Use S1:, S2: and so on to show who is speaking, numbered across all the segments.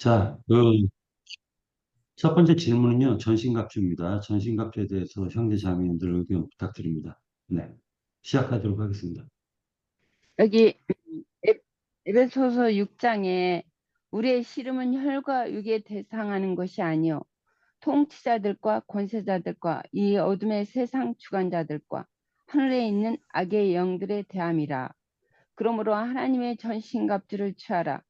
S1: 자, 첫 번째 질문은요, 전신갑주입니다. 전신갑주에 대해서 형제 자매님들 의견 부탁드립니다. 네, 시작하도록 하겠습니다.
S2: 여기 에- 에베소서 6장에 우리의 씨름은 혈과 육에 대상하는 것이 아니요 통치자들과 권세자들과 이 어둠의 세상 주관자들과 하늘에 있는 악의 영들에 대함이라. 그러므로 하나님의 전신갑주를 취하라.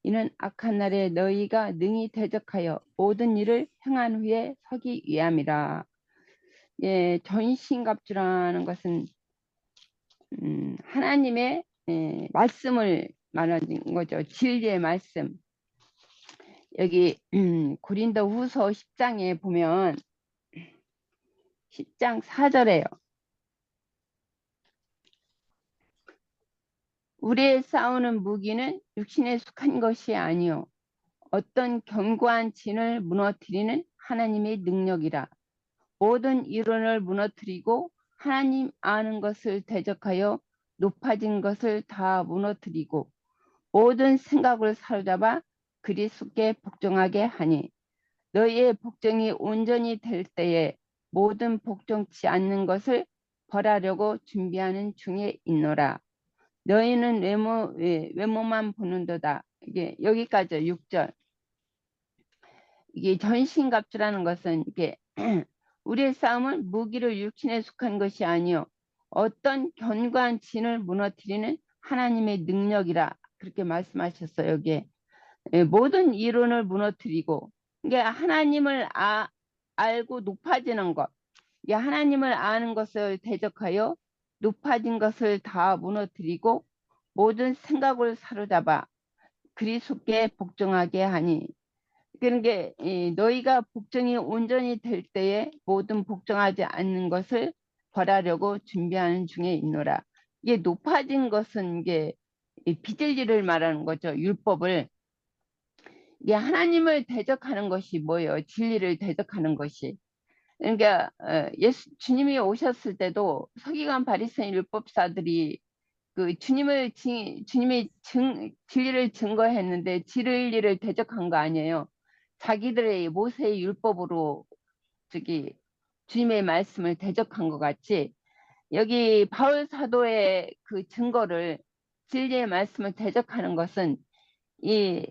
S2: 이는 악한 날에 너희가 능히 대적하여 모든 일을 행한 후에 서기 위함이라. 예, 전신갑주라는 것은 하나님의 말씀을 말하는 거죠. 진리의 말씀. 여기 고린도 후서 10장에 보면 10장 4절에요. 우리의 싸우는 무기는 육신에 속한 것이 아니요 어떤 견고한 진을 무너뜨리는 하나님의 능력이라. 모든 이론을 무너뜨리고 하나님 아는 것을 대적하여 높아진 것을 다 무너뜨리고 모든 생각을 사로잡아 그리스도께 복종하게 하니 너희의 복종이 온전히 될 때에 모든 복종치 않는 것을 벌하려고 준비하는 중에 있노라. 너희는 외모만 보는도다. 이게 여기까지 6절. 이게 전신갑주라는 것은 이게 우리의 싸움은 무기를 육신에 속한 것이 아니요 어떤 견고한 진을 무너뜨리는 하나님의 능력이라 그렇게 말씀하셨어요. 여기에 모든 이론을 무너뜨리고 이게 하나님을 알고 높아지는 것, 이게 하나님을 아는 것을 대적하여 높아진 것을 다 무너뜨리고 모든 생각을 사로잡아 그리스도께 복종하게 하니. 그러니까 너희가 복종이 온전히 될 때에 모든 복종하지 않는 것을 벌하려고 준비하는 중에 있노라. 이게 높아진 것은 이게 빚을 일을 말하는 거죠. 율법을. 이게 하나님을 대적하는 것이 뭐예요? 진리를 대적하는 것이. 그러니까 주님이 오셨을 때도 서기관 바리새인 율법사들이 그 주님의 진리를 증거했는데 진리를 대적한 거 아니에요. 자기들의 모세의 율법으로 저기 주님의 말씀을 대적한 것 같이 여기 바울 사도의 그 증거를 진리의 말씀을 대적하는 것은 이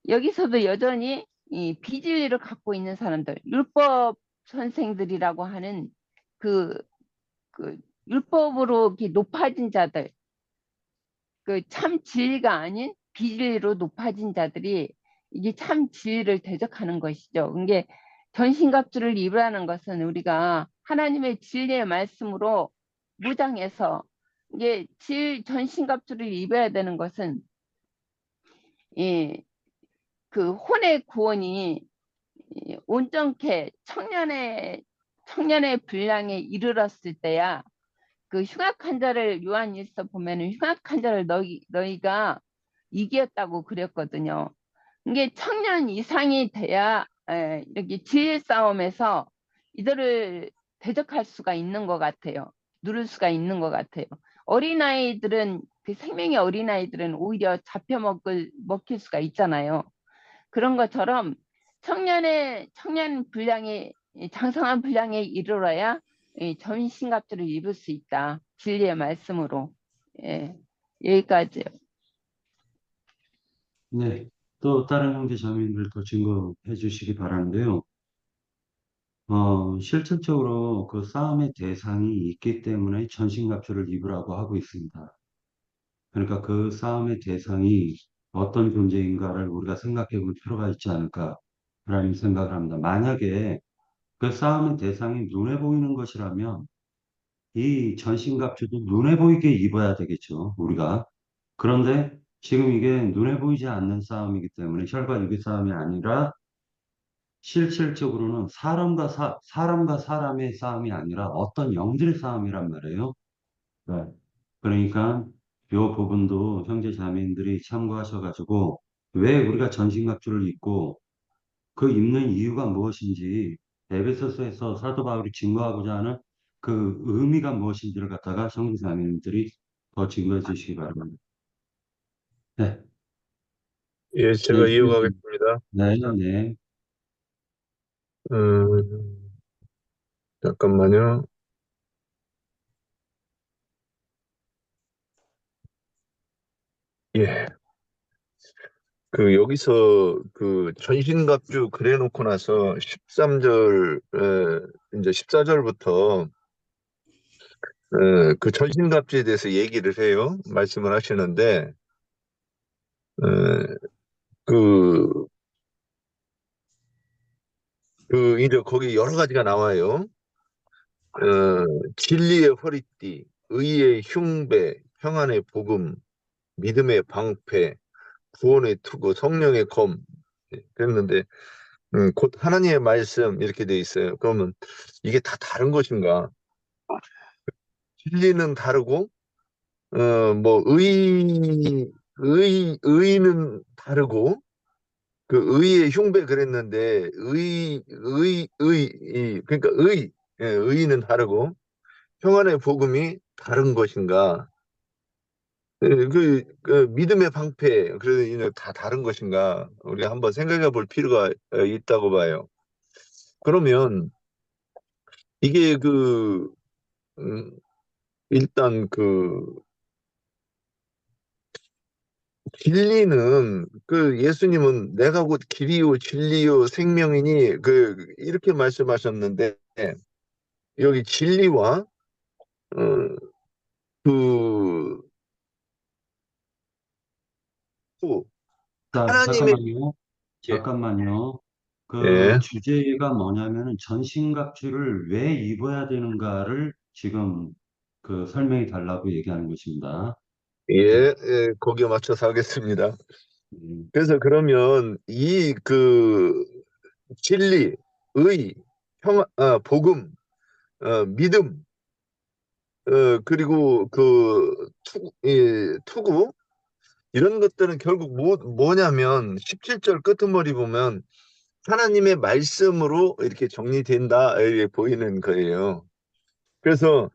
S2: 여기서도 여전히 이 비진리를 갖고 있는 사람들, 율법 선생들이라고 하는 그, 그 율법으로 이렇게 높아진 자들, 그 참 진리가 아닌 비진리로 높아진 자들이 이게 참 진리를 대적하는 것이죠. 이게 전신갑주를 입으라는 것은 우리가 하나님의 진리의 말씀으로 무장해서 이게 전신갑주를 입어야 되는 것은 이 그 혼의 구원이 온전케 청년의 분량에 이르렀을 때야 그 흉악한 자를 요한일서 보면은 흉악한 자를 너희가 이겼다고 그랬거든요. 이게 청년 이상이 돼야 이렇게 진리 싸움에서 이들을 대적할 수가 있는 것 같아요. 누를 수가 있는 것 같아요. 어린아이들은 그 생명의 어린아이들은 오히려 먹힐 수가 있잖아요. 그런 것처럼 청년 분량이 장성한 분량에 이르러야 전신갑주를 입을 수 있다. 진리의 말씀으로. 예, 여기까지요.
S1: 네, 또 다른 형제 자매님들도 증거해 주시기 바라는데요. 실질적으로 그 싸움의 대상이 있기 때문에 전신갑주를 입으라고 하고 있습니다. 그러니까 그 싸움의 대상이 어떤 존재인가를 우리가 생각해 볼 필요가 있지 않을까라는 생각을 합니다. 만약에 그 싸움의 대상이 눈에 보이는 것이라면 이 전신갑주도 눈에 보이게 입어야 되겠죠, 우리가. 그런데 지금 이게 눈에 보이지 않는 싸움이기 때문에 혈과 육의 싸움이 아니라 실질적으로는 사람과 사람의 싸움이 아니라 어떤 영들의 싸움이란 말이에요. 네. 그러니까 이 부분도 형제 자매님들이 참고하셔가지고 왜 우리가 전신갑주를 입고 그 입는 이유가 무엇인지 에베소서에서 사도 바울이 증거하고자 하는 그 의미가 무엇인지를 갖다가 형제 자매님들이 더 증거해 주시기 바랍니다. 네.
S3: 예,
S1: 네,
S3: 제가
S1: 주님.
S3: 이어가겠습니다.
S1: 네, 네.
S3: 음, 잠깐만요. 예. 여기서 전신갑주 그래 놓고 나서 13절, 이제 14절부터, 그 전신갑주에 대해서 얘기를 해요. 말씀을 하시는데, 에, 그, 이제 거기 여러 가지가 나와요. 진리의 허리띠, 의의 흉배, 평안의 복음, 믿음의 방패, 구원의 투구, 성령의 검. 예, 그랬는데, 곧 하나님의 말씀 이렇게 돼 있어요. 그러면 이게 다 다른 것인가? 진리는 다르고, 뭐, 의는 다르고, 그 의의 흉배 그랬는데, 그러니까 의는 다르고, 평안의 복음이 다른 것인가? 예, 믿음의 방패, 그래서 이제 다 다른 것인가? 우리가 한번 생각해 볼 필요가 있다고 봐요. 그러면 이게 음, 일단 진리는 예수님은 내가 곧 길이요 진리요 생명이니 이렇게 말씀하셨는데 여기 진리와 어, 그 또
S1: 자,
S3: 하나님의
S1: 잠깐만요.
S3: 예,
S1: 잠깐만요. 그
S3: 예,
S1: 주제가 뭐냐면은 전신갑주를 왜 입어야 되는가를 지금 그 설명해 달라고 얘기하는 것입니다.
S3: 예,
S1: 네.
S3: 예, 거기에 맞춰서 하겠습니다.
S1: 음,
S3: 그래서 그러면 진리, 의, 복음, 믿음, 그리고 투구 이런 것들은 결국 뭐냐면 17절 끄트머리 보면 하나님의 말씀으로 이렇게 정리된다 이렇게 보이는 거예요. 그래서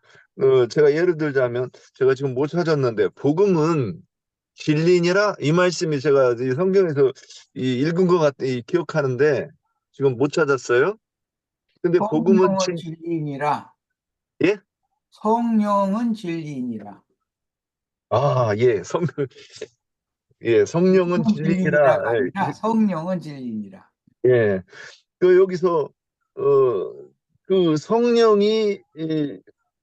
S3: 제가 예를 들자면 제가 지금 못 찾았는데 복음은 진리니라 이 말씀이 제가 이 성경에서 읽은 것 기억하는데 지금 못 찾았어요. 근데 복음은
S4: 성령은 진리니라.
S3: 예?
S4: 성령은 진리니라.
S3: 아, 예. 성령은 진리니라.
S4: 진리니라가 아니라 성령은 진리니라.
S3: 예. 여기서 어, 성령이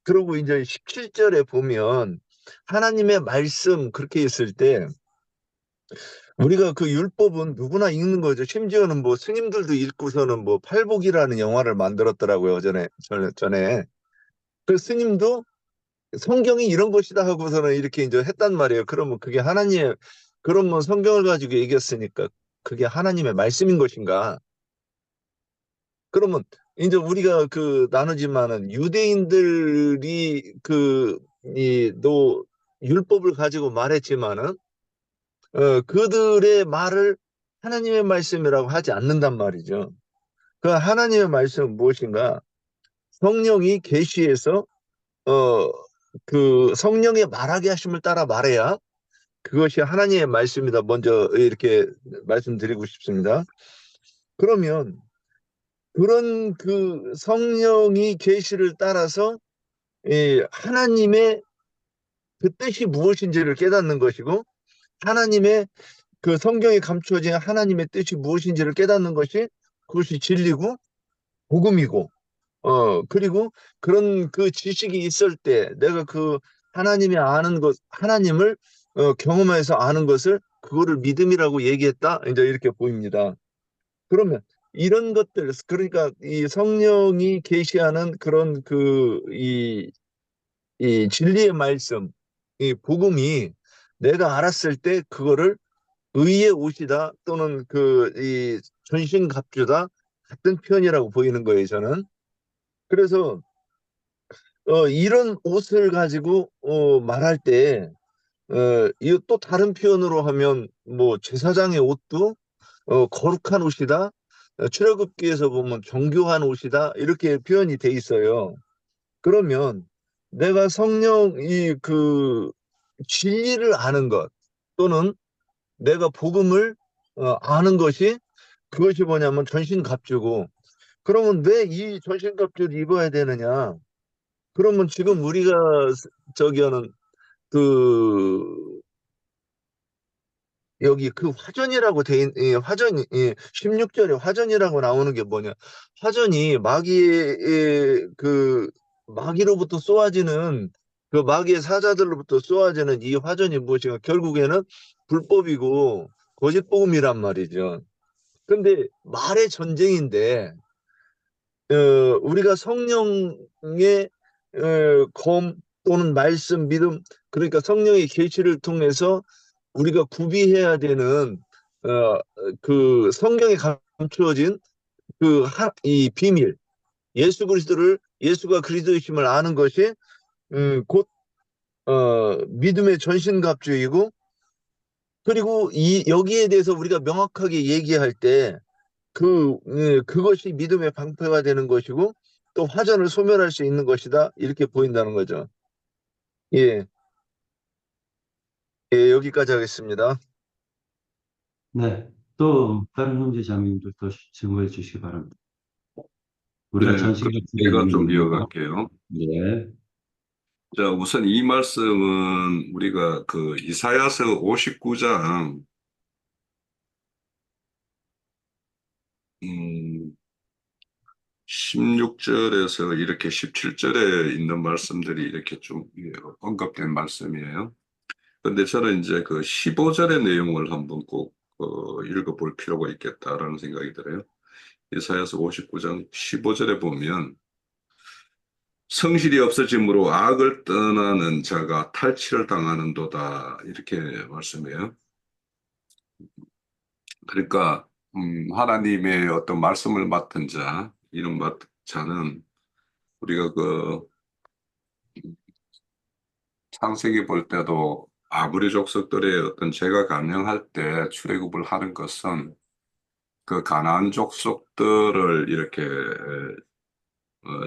S3: 그러고 이제 17절에 보면 하나님의 말씀 그렇게 있을 때 우리가 그 율법은 누구나 읽는 거죠. 심지어는 뭐 스님들도 읽고서는 뭐 팔복이라는 영화를 만들었더라고요. 전에. 그 스님도 성경이 이런 것이다 하고서는 이렇게 이제 했단 말이에요. 그러면 그게 그러면 성경을 가지고 얘기했으니까 그게 하나님의 말씀인 것인가? 그러면 이제 우리가 나누지만은 유대인들이 또 율법을 가지고 말했지만은 그들의 말을 하나님의 말씀이라고 하지 않는단 말이죠. 그 하나님의 말씀은 무엇인가? 성령이 계시해서 어, 성령의 말하게 하심을 따라 말해야 그것이 하나님의 말씀이다. 먼저 이렇게 말씀드리고 싶습니다. 그러면 그런 성령이 계시를 따라서 하나님의 그 뜻이 무엇인지를 깨닫는 것이고 하나님의 성경에 감추어진 하나님의 뜻이 무엇인지를 깨닫는 것이 그것이 진리고 복음이고 그리고 그런 지식이 있을 때 내가 하나님이 아는 것 하나님을 경험해서 아는 것을 그거를 믿음이라고 얘기했다. 이제 이렇게 보입니다. 그러면 이런 것들 그러니까 이 성령이 계시하는 그런 이 진리의 말씀 이 복음이 내가 알았을 때 그거를 의의 옷이다 또는 이 전신갑주다 같은 표현이라고 보이는 거예요. 저는. 그래서 이런 옷을 가지고 말할 때 이거 또 다른 표현으로 하면 뭐 제사장의 옷도 거룩한 옷이다. 출애굽기에서 보면 정교한 옷이다. 이렇게 표현이 돼 있어요. 그러면 내가 성령 진리를 아는 것 또는 내가 복음을 아는 것이 그것이 뭐냐면 전신갑주고 그러면 왜 이 전신갑주를 입어야 되느냐? 그러면 지금 우리가 저기 하는 그 여기 그 화전이라고 화전이 16절에 화전이라고 나오는 게 뭐냐? 화전이 마귀의 그 마귀로부터 쏘아지는 그 마귀의 사자들로부터 쏘아지는 이 화전이 무엇인가? 결국에는 불법이고 거짓 복음이란 말이죠. 근데 말의 전쟁인데 어, 우리가 성령의 검 또는 말씀, 믿음, 그러니까 성령의 계시를 통해서 우리가 구비해야 되는 어, 그 성경에 감추어진 이 비밀, 예수가 그리스도이심을 아는 것이 곧 믿음의 전신갑주이고 그리고 여기에 대해서 우리가 명확하게 얘기할 때 그것이 믿음의 방패가 되는 것이고 또 화전을 소멸할 수 있는 것이다. 이렇게 보인다는 거죠. 예, 예, 여기까지 하겠습니다.
S1: 네. 또 다른 형제 자매님들도 증거해 주시기 바랍니다. 우리가
S5: 네, 그럼
S1: 전신갑주를
S5: 제가
S1: 입는
S5: 좀
S1: 이유가
S5: 이어갈게요.
S1: 네.
S5: 자, 우선 이 말씀은 우리가 그 이사야서 59장 16절에서 이렇게 17절에 있는 말씀들이 이렇게 좀 언급된 말씀이에요. 근데 저는 이제 그 15절의 내용을 한번 꼭 읽어볼 필요가 있겠다라는 생각이 들어요. 이사야서 59장 15절에 보면 성실이 없어짐으로 악을 떠나는 자가 탈취를 당하는도다 이렇게 말씀해요. 그러니까 하나님의 어떤 말씀을 맡은 자, 이런 자는 우리가 그 창세기 볼 때도 아브리 족속들의 어떤 죄가 감령할 때 출애굽을 하는 것은 그 가나안 족속들을 이렇게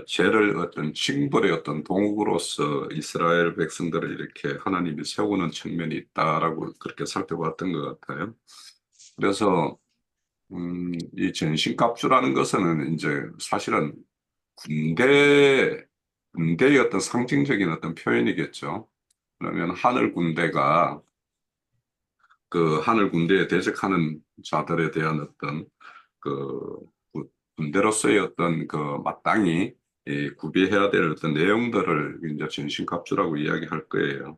S5: 죄를 어떤 징벌의 어떤 도구로서 이스라엘 백성들을 이렇게 하나님이 세우는 측면이 있다라고 그렇게 살펴봤던 것 같아요. 그래서 이 전신갑주라는 것은 이제 사실은 군대의 어떤 상징적인 어떤 표현이겠죠. 그러면 하늘 군대가 그 하늘 군대에 대적하는 자들에 대한 어떤 그 군대로서의 어떤 그 마땅히 구비해야 될 어떤 내용들을 이제 전신갑주라고 이야기할 거예요.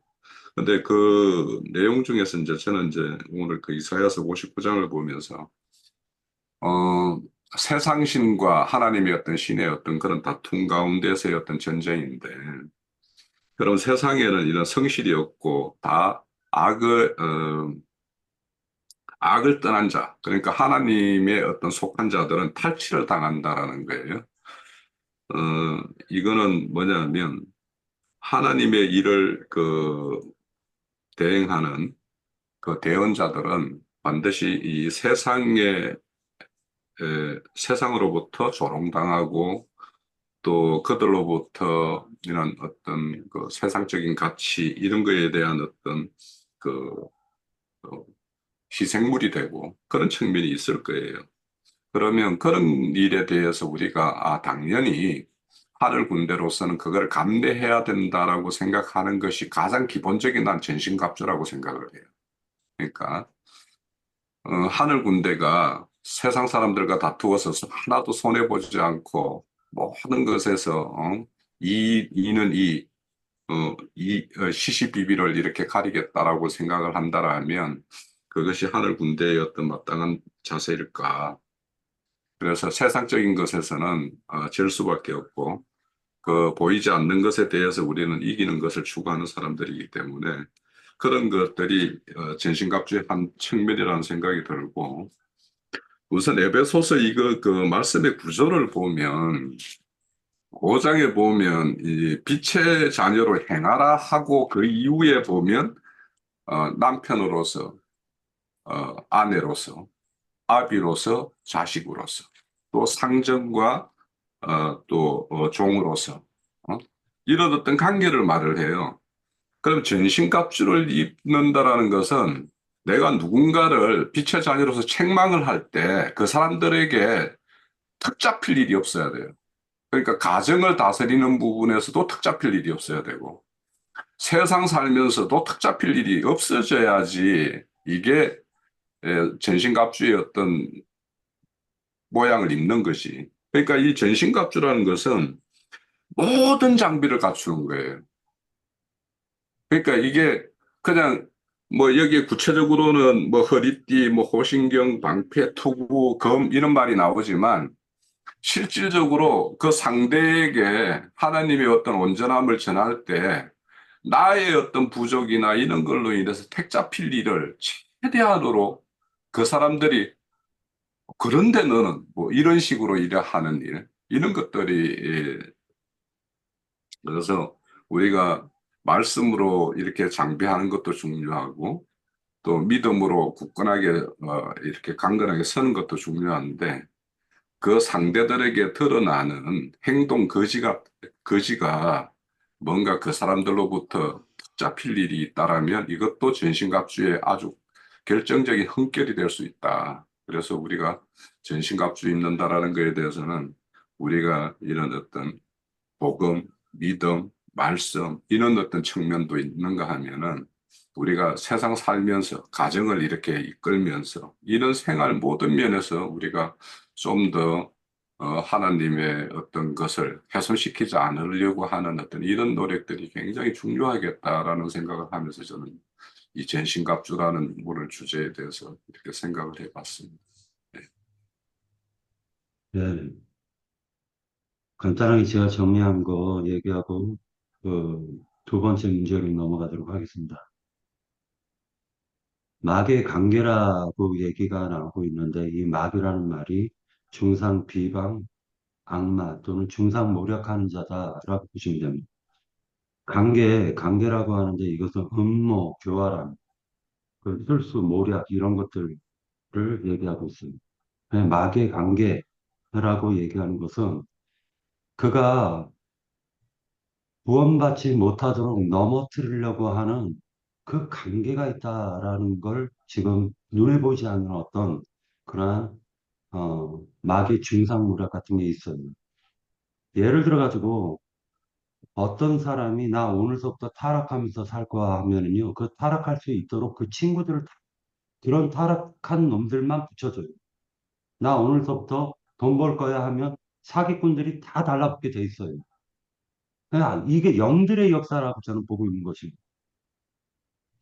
S5: 근데 그 내용 중에서 이제 저는 이제 오늘 그 이사야서 59장을 보면서 세상신과 하나님의 어떤 신의 어떤 그런 다툼 가운데서의 어떤 전쟁인데, 그럼 세상에는 이런 성실이 없고 다 악을 떠난 자, 그러니까 하나님의 어떤 속한 자들은 탈취를 당한다라는 거예요. 이거는 뭐냐면 하나님의 일을 대행하는 그 대언자들은 반드시 이 세상으로부터 조롱당하고 또 그들로부터 이런 어떤 그 세상적인 가치 이런 거에 대한 어떤 그 희생물이 되고 그런 측면이 있을 거예요. 그러면 그런 일에 대해서 우리가 당연히 하늘 군대로서는 그걸 감내해야 된다라고 생각하는 것이 가장 기본적인 난 전신갑주라고 생각을 해요. 그러니까 하늘 군대가 세상 사람들과 다투어서 하나도 손해보지 않고 모든 것에서 이는 시시비비를 이렇게 가리겠다라고 생각을 한다라면 그것이 하늘 군대의 어떤 마땅한 자세일까? 그래서 세상적인 것에서는 질 수밖에 없고 그 보이지 않는 것에 대해서 우리는 이기는 것을 추구하는 사람들이기 때문에 그런 것들이 전신갑주의 한 측면이라는 생각이 들고, 우선 에베소서 이거 그 말씀의 구조를 보면 5장에 보면 이 빛의 자녀로 행하라 하고 그 이후에 보면 남편으로서 아내로서 아비로서 자식으로서 또 상전과 또 종으로서 이런 어떤 관계를 말을 해요. 그럼 전신갑주를 입는다라는 것은 내가 누군가를 빛의 자녀로서 책망을 할 때 그 사람들에게 턱 잡힐 일이 없어야 돼요. 그러니까 가정을 다스리는 부분에서도 턱 잡힐 일이 없어야 되고 세상 살면서도 턱 잡힐 일이 없어져야지 이게 전신갑주의 어떤 모양을 입는 것이. 그러니까 이 전신갑주라는 것은 모든 장비를 갖추는 거예요. 그러니까 이게 그냥 뭐 여기에 구체적으로는 뭐 허리띠, 뭐 호신경, 방패, 투구, 검 이런 말이 나오지만 실질적으로 그 상대에게 하나님의 어떤 온전함을 전할 때 나의 어떤 부족이나 이런 걸로 인해서 택 잡힐 일을 최대한으로 그 사람들이 그런데 너는 뭐 이런 식으로 일을 하는 일 이런 것들이 그래서 우리가 말씀으로 이렇게 장비하는 것도 중요하고 또 믿음으로 굳건하게 이렇게 강건하게 서는 것도 중요한데 그 상대들에게 드러나는 행동 거지가 뭔가 그 사람들로부터 잡힐 일이 있다라면 이것도 전신갑주의 아주 결정적인 흠결이 될 수 있다. 그래서 우리가 전신갑주 입는다라는 것에 대해서는 우리가 이런 어떤 복음, 믿음, 말씀 이런 어떤 측면도 있는가 하면은 우리가 세상 살면서 가정을 이렇게 이끌면서 이런 생활 모든 면에서 우리가 좀 더 하나님의 어떤 것을 훼손시키지 않으려고 하는 어떤 이런 노력들이 굉장히 중요하겠다라는 생각을 하면서 저는 이 전신갑주라는 오늘 주제에 대해서 이렇게 생각을 해봤습니다. 네.
S1: 예, 간단하게 제가 정리한 거 얘기하고 그 두 번째 문제로 넘어가도록 하겠습니다. 마귀의 관계라고 얘기가 나오고 있는데 이 마귀라는 말이 중상 비방, 악마 또는 중상 모략하는 자다라고 보시면 됩니다. 관계라고 하는데 이것은 음모, 교활함, 그 술수, 모략 이런 것들을 얘기하고 있습니다. 그냥 마귀의 관계라고 얘기하는 것은 그가 구원받지 못하도록 넘어뜨리려고 하는 그 관계가 있다라는 걸 지금 눈에 보이지 않는 어떤 그러한 마귀의 중상모략 같은 게 있어요. 예를 들어 가지고 어떤 사람이 나 오늘서부터 타락하면서 살 거야 하면은요, 그 타락할 수 있도록 그 친구들을 그런 타락한 놈들만 붙여줘요. 나 오늘서부터 돈 벌 거야 하면 사기꾼들이 다 달라붙게 돼 있어요. 그냥 이게 영들의 역사라고 저는 보고 있는 것입니다.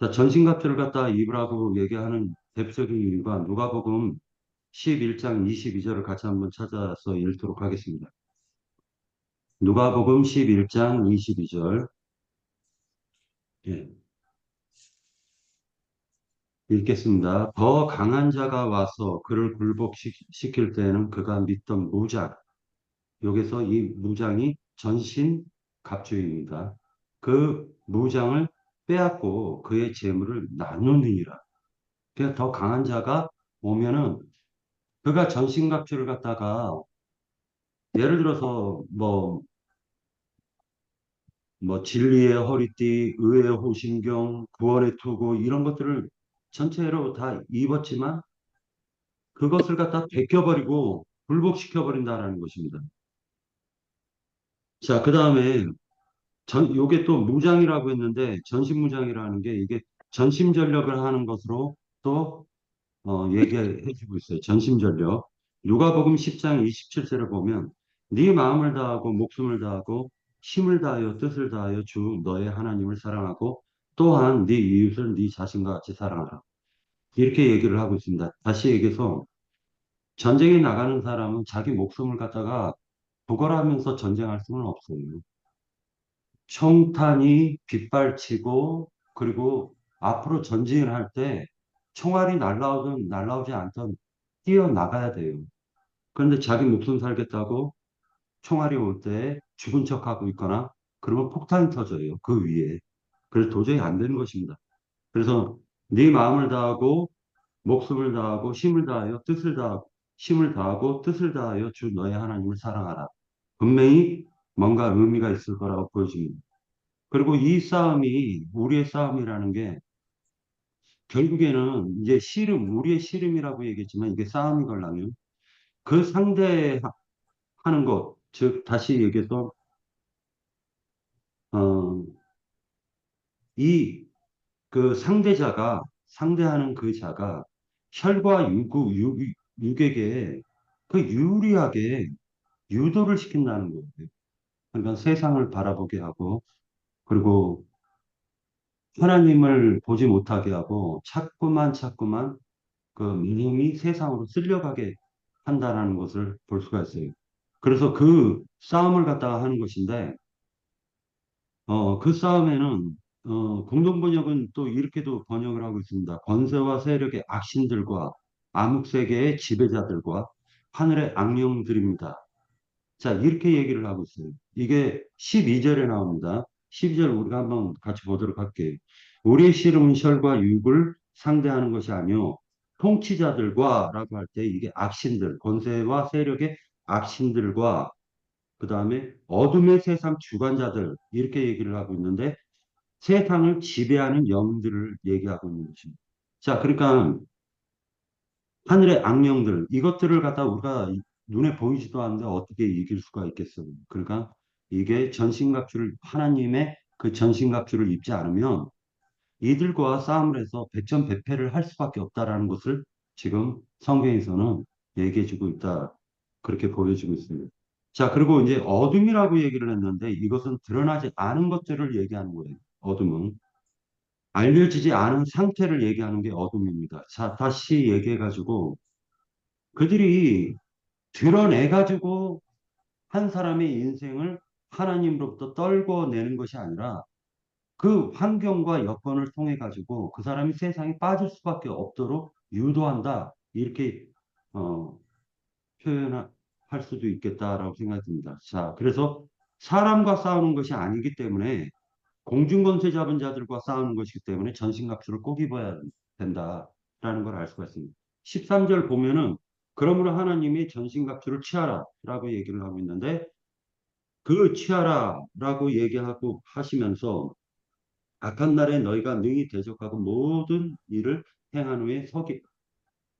S1: 자, 전신갑주를 갖다 입으라고 얘기하는 대표적인 이유가 누가복음 11장 22절을 같이 한번 찾아서 읽도록 하겠습니다. 누가복음 11장 22절. 예. 읽겠습니다. 더 강한 자가 와서 그를 굴복시킬 때는 그가 믿던 무장, 여기서 이 무장이 전신 갑주입니다. 그 무장을 빼앗고 그의 재물을 나누느니라. 그러니까 더 강한 자가 오면은 그가 전신 갑주를 갖다가 예를 들어서 뭐 진리의 허리띠, 의의 호신경, 구원의 투구 이런 것들을 전체로 다 입었지만 그것을 갖다 벗겨버리고 굴복시켜버린다라는 것입니다. 자, 그 다음에 요게 또 무장이라고 했는데 전신무장이라는 게 이게 전심전력을 하는 것으로 또 얘기해주고 있어요. 전심전력. 누가복음 10장 27절을 보면 네 마음을 다하고 목숨을 다하고 힘을 다하여 뜻을 다하여 주 너의 하나님을 사랑하고 또한 네 이웃을 네 자신과 같이 사랑하라. 이렇게 얘기를 하고 있습니다. 다시 얘기해서 전쟁에 나가는 사람은 자기 목숨을 갖다가 구걸하면서 전쟁할 수는 없어요. 총탄이 빗발치고 그리고 앞으로 전진을 할 때 총알이 날라오든 날라오지 않든 뛰어나가야 돼요. 그런데 자기 목숨 살겠다고 총알이 올 때 죽은 척하고 있거나 그러면 폭탄이 터져요. 그 위에. 그래서 도저히 안 되는 것입니다. 그래서 네 마음을 다하고 목숨을 다하고 힘을 다하여 뜻을 다하고 힘을 다하고 뜻을 다하여 주 너의 하나님을 사랑하라. 분명히 뭔가 의미가 있을 거라고 보여집니다. 그리고 이 싸움이 우리의 싸움이라는 게 결국에는 이제 씨름, 우리의 씨름이라고 얘기했지만 이게 싸움이 걸려면 그 상대하는 것, 즉, 다시 얘기해서, 어, 이, 그 상대자가, 상대하는 그 자가 혈과 육에게 그 유리하게 유도를 시킨다는 거예요. 그러니까 세상을 바라보게 하고, 그리고 하나님을 보지 못하게 하고, 자꾸만 그 믿음이 세상으로 쓸려가게 한다라는 것을 볼 수가 있어요. 그래서 그 싸움을 갖다가 하는 것인데, 그 싸움에는, 공동번역은 또 이렇게도 번역을 하고 있습니다. 권세와 세력의 악신들과 암흑세계의 지배자들과 하늘의 악령들입니다. 자, 이렇게 얘기를 하고 있어요. 이게 12절에 나옵니다. 12절 우리가 한번 같이 보도록 할게요. 우리의 씨름은 혈과 육을 상대하는 것이 아니요 통치자들과 라고 할 때 이게 악신들, 권세와 세력의 악신들과 그 다음에 어둠의 세상 주관자들 이렇게 얘기를 하고 있는데 세상을 지배하는 영들을 얘기하고 있는 것입니다. 자, 그러니까 하늘의 악령들 이것들을 갖다 우리가 눈에 보이지도 않는데 어떻게 이길 수가 있겠어요. 그러니까 이게 전신갑주를 하나님의 그 전신갑주를 입지 않으면 이들과 싸움을 해서 백전백패를 할 수밖에 없다라는 것을 지금 성경에서는 얘기해주고 있다. 그렇게 보여주고 있습니다. 자, 그리고 이제 어둠이라고 얘기를 했는데 이것은 드러나지 않은 것들을 얘기하는 거예요. 어둠은. 알려지지 않은 상태를 얘기하는 게 어둠입니다. 자, 다시 얘기해가지고 그들이 드러내가지고 한 사람의 인생을 하나님으로부터 떨궈내는 것이 아니라 그 환경과 여건을 통해 가지고 그 사람이 세상에 빠질 수밖에 없도록 유도한다. 이렇게 어, 표현할 수도 있겠다라고 생각이 듭니다. 자, 그래서 사람과 싸우는 것이 아니기 때문에 공중권세 잡은 자들과 싸우는 것이기 때문에 전신갑주를 꼭 입어야 된다라는 걸 알 수가 있습니다. 13절 보면은 그러므로 하나님이 전신갑주를 취하라라고 얘기를 하고 있는데 그 취하라라고 얘기하고 하시면서 악한 날에 너희가 능히 대적하고 모든 일을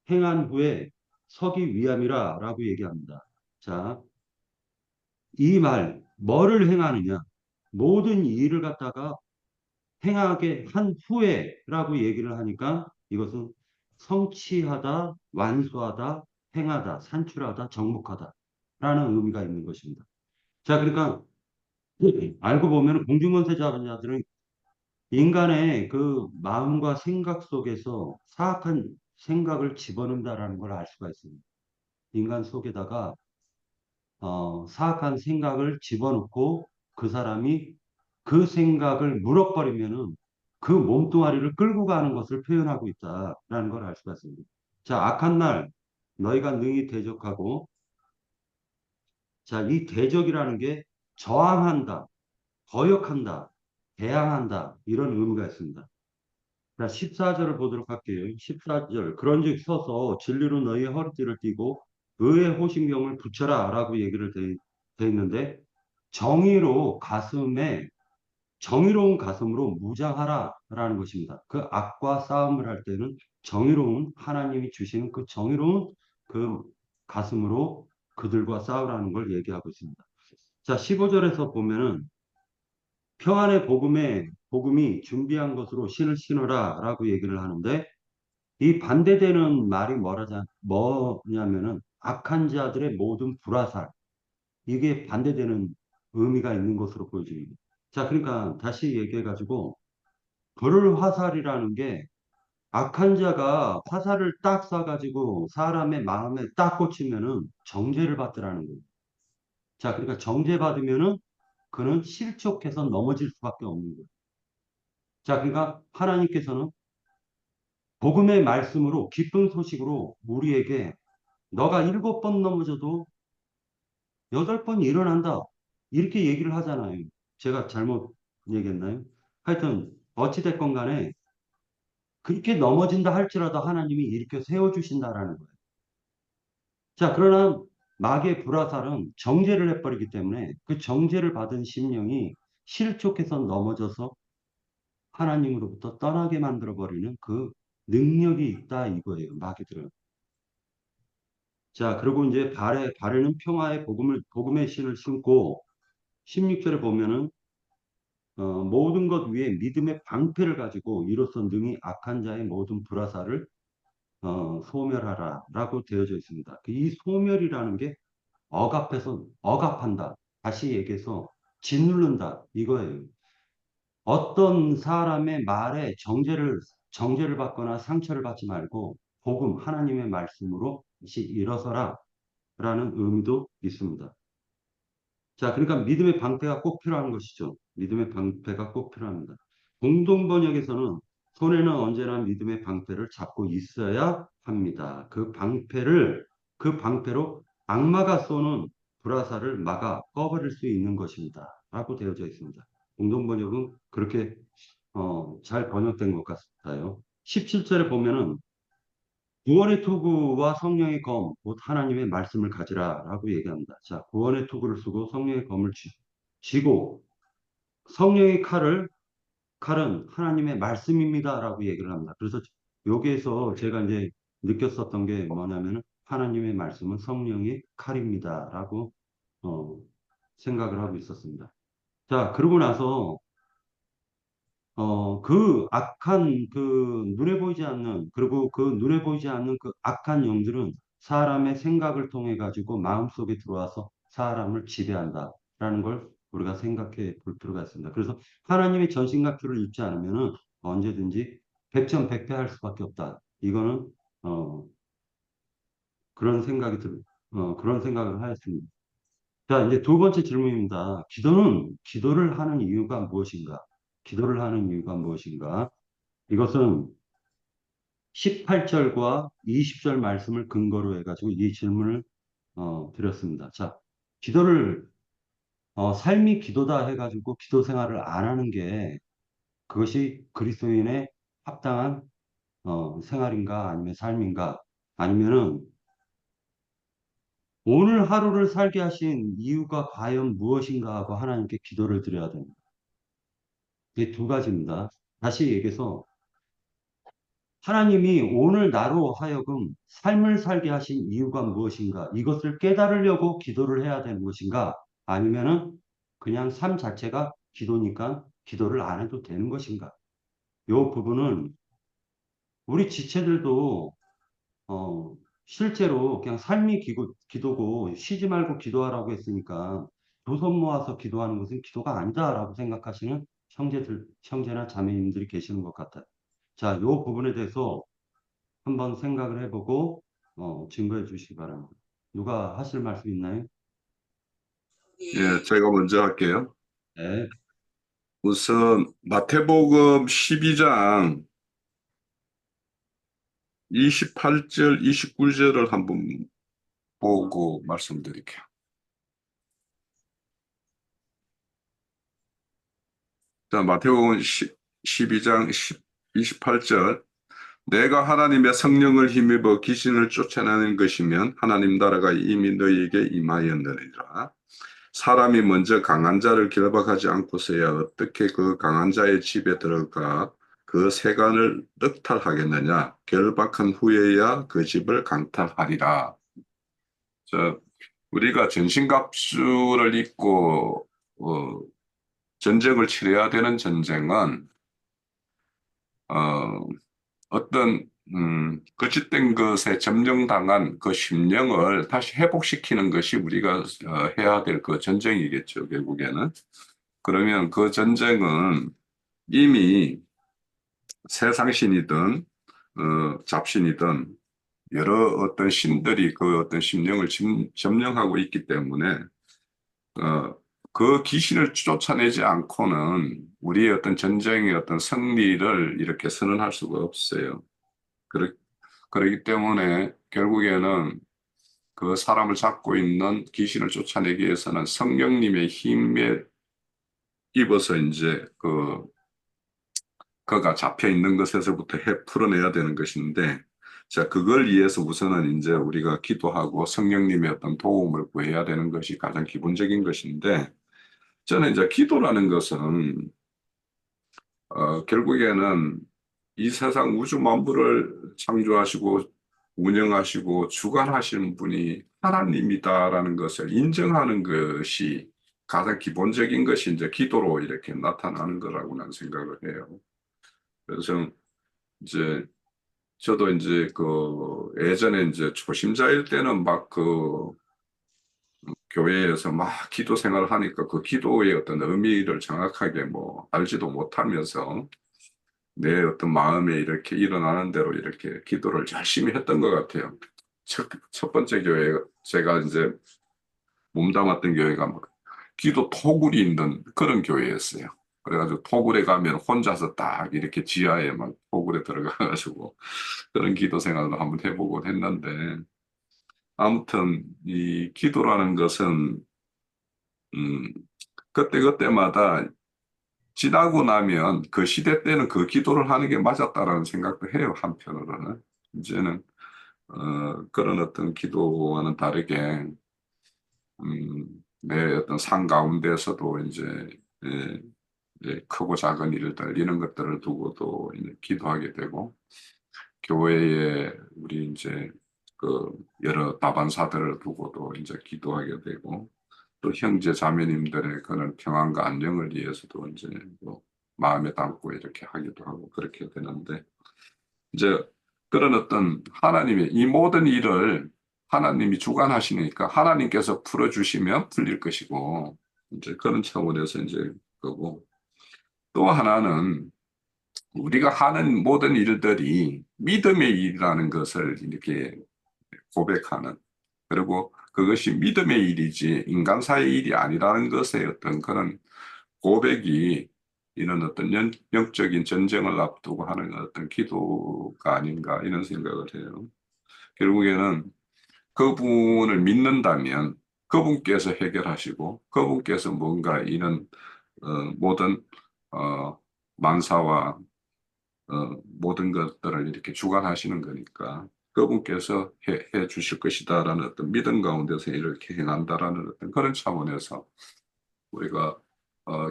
S1: 행한 후에 서기 위함이라라고 얘기합니다. 자, 이 말 뭐를 행하느냐? 모든 일을 갖다가 행하게 한 후에라고 얘기를 하니까 이것은 성취하다, 완수하다, 행하다, 산출하다, 정복하다 라는 의미가 있는 것입니다. 자, 그러니까 알고 보면 공중권세 잡은 자들은 인간의 그 마음과 생각 속에서 사악한 생각을 집어넣는다라는 걸 알 수가 있습니다. 인간 속에다가 사악한 생각을 집어넣고 그 사람이 그 생각을 물어버리면은 그 몸뚱아리를 끌고 가는 것을 표현하고 있다라는 걸 알 수가 있습니다. 자, 악한 날 너희가 능히 대적하고 자, 이 대적이라는 게 저항한다, 거역한다, 대항한다 이런 의미가 있습니다. 자, 14절을 보도록 할게요. 14절. 그런즉 서서 진리로 너희의 허리띠를 띠고 의의 호신경을 붙여라 라고 얘기를 돼 있는데 정의로 가슴에 정의로운 가슴으로 무장하라 라는 것입니다. 그 악과 싸움을 할 때는 정의로운 하나님이 주시는 그 정의로운 그 가슴으로 그들과 싸우라는 걸 얘기하고 있습니다. 자, 15절에서 보면은 평안의 복음이 준비한 것으로 신을 신어라 라고 얘기를 하는데 이 반대되는 말이 뭐냐면은 악한 자들의 모든 불화살 이게 반대되는 의미가 있는 것으로 보여집니다. 자, 그러니까 다시 얘기해가지고 불화살이라는 게 악한 자가 화살을 딱 쏴가지고 사람의 마음에 딱 꽂히면은 정죄를 받더라는 거예요. 자, 그러니까 정죄받으면은 그는 실족해서 넘어질 수밖에 없는 거예요. 자, 그러니까 하나님께서는 복음의 말씀으로 기쁜 소식으로 우리에게 너가 7번 넘어져도 8번 일어난다. 이렇게 얘기를 하잖아요. 제가 잘못 얘기했나요? 하여튼 어찌됐건 간에 그렇게 넘어진다 할지라도 하나님이 일으켜 세워주신다라는 거예요. 자, 그러나 마귀의 불화살은 정죄를 해버리기 때문에 그 정죄를 받은 심령이 실족해서 넘어져서 하나님으로부터 떠나게 만들어버리는 그 능력이 있다 이거예요. 마귀들은. 자, 그리고 이제 발에는 평화의 복음의 신을 신고 16절에 보면은 모든 것 위에 믿음의 방패를 가지고 이로써 능히 악한 자의 모든 불화살을 소멸하라라고 되어져 있습니다. 이 소멸이라는 게 억압한다. 다시 얘기해서 짓누른다 이거예요. 어떤 사람의 말에 정죄를 받거나 상처를 받지 말고 복음 하나님의 말씀으로 다시 일어서라 라는 의미도 있습니다. 자, 그러니까 믿음의 방패가 꼭 필요한 것이죠. 믿음의 방패가 꼭 필요합니다. 공동 번역에서는 손에는 언제나 믿음의 방패를 잡고 있어야 합니다. 그 방패로 악마가 쏘는 불화살을 막아 꺼버릴 수 있는 것입니다. 라고 되어져 있습니다. 공동 번역은 그렇게 잘 번역된 것 같아요. 17절에 보면은 구원의 투구와 성령의 검, 곧 하나님의 말씀을 가지라라고 얘기합니다. 자, 구원의 투구를 쓰고 성령의 검을 쥐고 성령의 칼은 하나님의 말씀입니다라고 얘기를 합니다. 그래서 여기에서 제가 이제 느꼈었던 게 뭐냐면은 하나님의 말씀은 성령의 칼입니다라고 생각을 하고 있었습니다. 자, 그러고 나서 그 악한 눈에 보이지 않는 그리고 그 눈에 보이지 않는 그 악한 영들은 사람의 생각을 통해 가지고 마음속에 들어와서 사람을 지배한다라는 걸 우리가 생각해 볼 필요가 있습니다. 그래서 하나님의 전신갑주를 입지 않으면은 언제든지 백전백패할 수밖에 없다. 이거는 어, 그런 생각을 하였습니다. 자, 이제 두 번째 질문입니다. 기도를 하는 이유가 무엇인가? 기도를 하는 이유가 무엇인가? 이것은 18절과 20절 말씀을 근거로 해가지고 이 질문을 드렸습니다. 자, 기도를 삶이 기도다 해가지고 기도 생활을 안 하는 게 그것이 그리스도인의 합당한 생활인가 아니면 삶인가 아니면은 오늘 하루를 살게 하신 이유가 과연 무엇인가 하고 하나님께 기도를 드려야 됩니다. 이 두 가지입니다. 다시 얘기해서 하나님이 오늘 나로 하여금 삶을 살게 하신 이유가 무엇인가? 이것을 깨달으려고 기도를 해야 되는 것인가? 아니면은 그냥 삶 자체가 기도니까 기도를 안 해도 되는 것인가? 이 부분은 우리 지체들도 어, 실제로 그냥 삶이 기도고 쉬지 말고 기도하라고 했으니까 두 손 모아서 기도하는 것은 기도가 아니다라고 생각하시는 형제나 자매님들이 계시는 것 같아요. 자, 이 부분에 대해서 한번 생각을 해보고 증거해 주시기 바랍니다. 누가 하실 말씀 있나요?
S5: 예, 제가 먼저 할게요.
S1: 네,
S5: 우선 마태복음 12장 28절, 29절을 한번 보고 말씀드릴게요. 자, 마태복음 12장 28절. 내가 하나님의 성령을 힘입어 귀신을 쫓아내는 것이면 하나님 나라가 이미 너희에게 임하였느니라. 사람이 먼저 강한 자를 결박하지 않고서야 어떻게 그 강한 자의 집에 들어가 그 세간을 늑탈하겠느냐. 결박한 후에야 그 집을 강탈하리라. 자, 우리가 전신갑주를 입고 전쟁을 치러야 되는 전쟁은 어떤 거짓된 것에 점령당한 그 심령을 다시 회복시키는 것이 우리가 해야 될 그 전쟁이겠죠, 결국에는. 그러면 그 전쟁은 이미 세상신이든 잡신이든 여러 어떤 신들이 그 어떤 심령을 점령하고 있기 때문에 그 귀신을 쫓아내지 않고는 우리의 어떤 전쟁의 어떤 승리를 이렇게 선언할 수가 없어요. 그렇기 때문에 결국에는 그 사람을 잡고 있는 귀신을 쫓아내기 위해서는 성령님의 힘에 입어서 이제 그가 잡혀 있는 것에서부터 풀어내야 되는 것인데, 자, 그걸 위해서 우선은 이제 우리가 기도하고 성령님의 어떤 도움을 구해야 되는 것이 가장 기본적인 것인데, 저는 이제 기도라는 것은 결국에는 이 세상 우주 만물을 창조하시고 운영하시고 주관하시는 분이 하나님이다라는 것을 인정하는 것이 가장 기본적인 것이 이제 기도로 이렇게 나타나는 거라고 난 생각을 해요. 그래서 이제 저도 이제 그 예전에 이제 초심자일 때는 막 그 교회에서 막 기도 생활을 하니까 그 기도의 어떤 의미를 정확하게 뭐 알지도 못하면서 내 어떤 마음에 이렇게 일어나는 대로 이렇게 기도를 열심히 했던 것 같아요. 첫 번째 교회, 제가 이제 몸담았던 교회가 막 기도 토굴이 있는 그런 교회였어요. 그래가지고 토굴에 가면 혼자서 딱 이렇게 지하에 막 토굴에 들어가가지고 그런 기도 생활을 한번 해보곤 했는데, 아무튼 이 기도라는 것은 음, 그때그때마다 지나고 나면 그 시대 때는 그 기도를 하는 게 맞았다라는 생각도 해요. 한편으로는 이제는 그런 어떤 기도와는 다르게 내 어떤 삶 가운데서도 이제 예, 크고 작은 일들 이런 것들을 두고도 이제 기도하게 되고, 교회에 우리 이제 그 여러 다반사들을 두고도 이제 기도하게 되고, 또 형제 자매님들의 그런 평안과 안녕을 위해서도 이제 뭐 마음에 담고 이렇게 하기도 하고 그렇게 되는데, 이제 그런 어떤 하나님의 이 모든 일을 하나님이 주관하시니까 하나님께서 풀어주시면 풀릴 것이고, 이제 그런 차원에서 이제 그거고, 또 하나는 우리가 하는 모든 일들이 믿음의 일이라는 것을 이렇게 고백하는, 그리고 그것이 믿음의 일이지 인간사의 일이 아니라는 것의 어떤 그런 고백이 이런 어떤 영적인 전쟁을 앞두고 하는 어떤 기도가 아닌가 이런 생각을 해요. 결국에는 그분을 믿는다면 그분께서 해결하시고 그분께서 뭔가 이런 모든 어, 만사와 모든 것들을 이렇게 주관하시는 거니까 그분께서 해 주실 것이다라는 어떤 믿음 가운데서 이렇게 행한다라는 어떤 그런 차원에서 우리가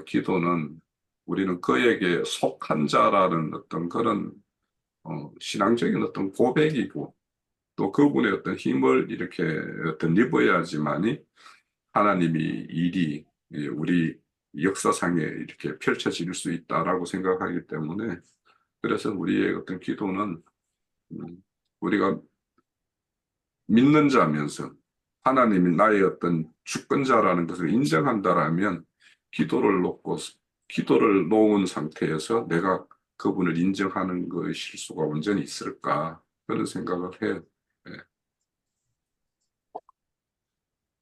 S5: 기도는 우리는 그에게 속한 자라는 어떤 그런 신앙적인 어떤 고백이고, 또 그분의 어떤 힘을 이렇게 덧입어야지만이 하나님이 일이 우리 역사상에 이렇게 펼쳐질 수 있다라고 생각하기 때문에, 그래서 우리의 어떤 기도는 우리가 믿는 자면서 하나님이 나의 어떤 주권자라는 것을 인정한다라면 기도를 놓은 상태에서 내가 그분을 인정하는 것일 수가 온전히 있을까 그런 생각을 해요. 예.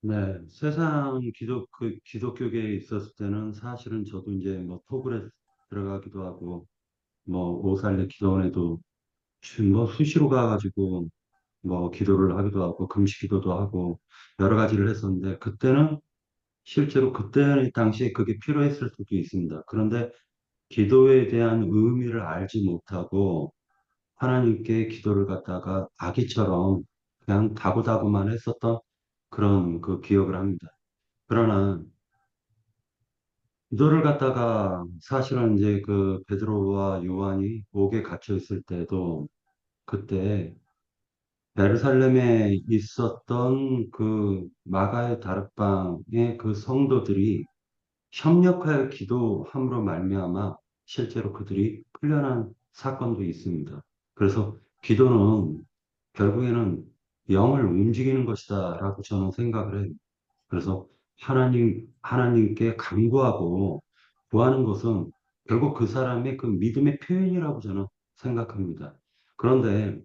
S1: 네, 세상 기독교계에 있었을 때는 사실은 저도 이제 뭐 토굴에 들어가기도 하고, 뭐 오살레 기도원에도 뭐 수시로 가가지고 뭐 기도를 하기도 하고 금식 기도도 하고 여러 가지를 했었는데, 그때는 실제로 그때 당시에 그게 필요했을 수도 있습니다. 그런데 기도에 대한 의미를 알지 못하고 하나님께 기도를 갖다가 아기처럼 그냥 다구다구만 했었던 그런 그 기억을 합니다. 그러나 기도를 갖다가 사실은 이제 그 베드로와 요한이 옥에 갇혀 있을 때도 그때 예루살렘에 있었던 그 마가의 다락방의 그 성도들이 협력하여 기도함으로 말미암아 실제로 그들이 풀려난 사건도 있습니다. 그래서 기도는 결국에는 영을 움직이는 것이다라고 저는 생각을 해요. 그래서 하나님께 간구하고 구하는 것은 결국 그 사람의 그 믿음의 표현이라고 저는 생각합니다. 그런데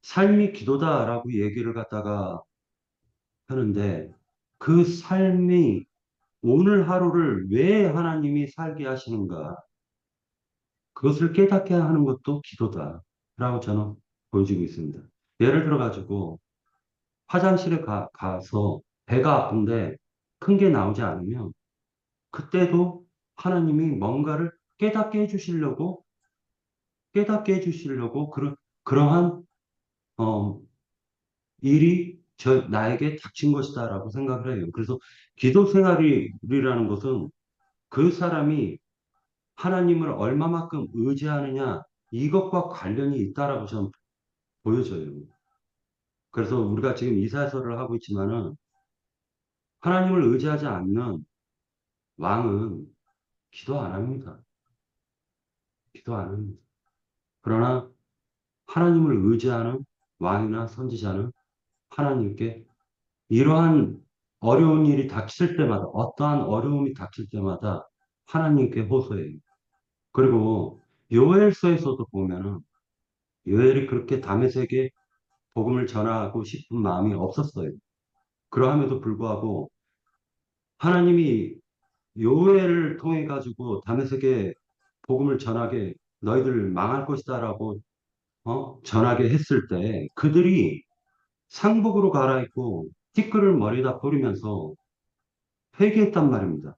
S1: 삶이 기도다라고 얘기를 갖다가 하는데, 그 삶이 오늘 하루를 왜 하나님이 살게 하시는가? 그것을 깨닫게 하는 것도 기도다라고 저는 보여지고 있습니다. 예를 들어 가지고 화장실에 가서 배가 아픈데 큰 게 나오지 않으면 그때도 하나님이 뭔가를 깨닫게 해주시려고 그러한 어, 일이 나에게 닥친 것이다라고 생각을 해요. 그래서 기도 생활이라는 것은 그 사람이 하나님을 얼마만큼 의지하느냐 이것과 관련이 있다라고 저는 보여져요. 그래서 우리가 지금 이사야서를 하고 있지만은 하나님을 의지하지 않는 왕은 기도 안 합니다. 기도 안 합니다. 그러나 하나님을 의지하는 왕이나 선지자는 하나님께 이러한 어려운 일이 닥칠 때마다, 어떠한 어려움이 닥칠 때마다 하나님께 호소해요. 그리고 요엘서에서도 보면은 요엘이 그렇게 다메섹에 복음을 전하고 싶은 마음이 없었어요. 그러함에도 불구하고 하나님이 요엘을 통해 가지고 다메섹에 복음을 전하게 너희들 망할 것이다라고 전하게 했을 때 그들이 상복으로 갈아입고 티끌을 머리에다 뿌리면서 회개했단 말입니다.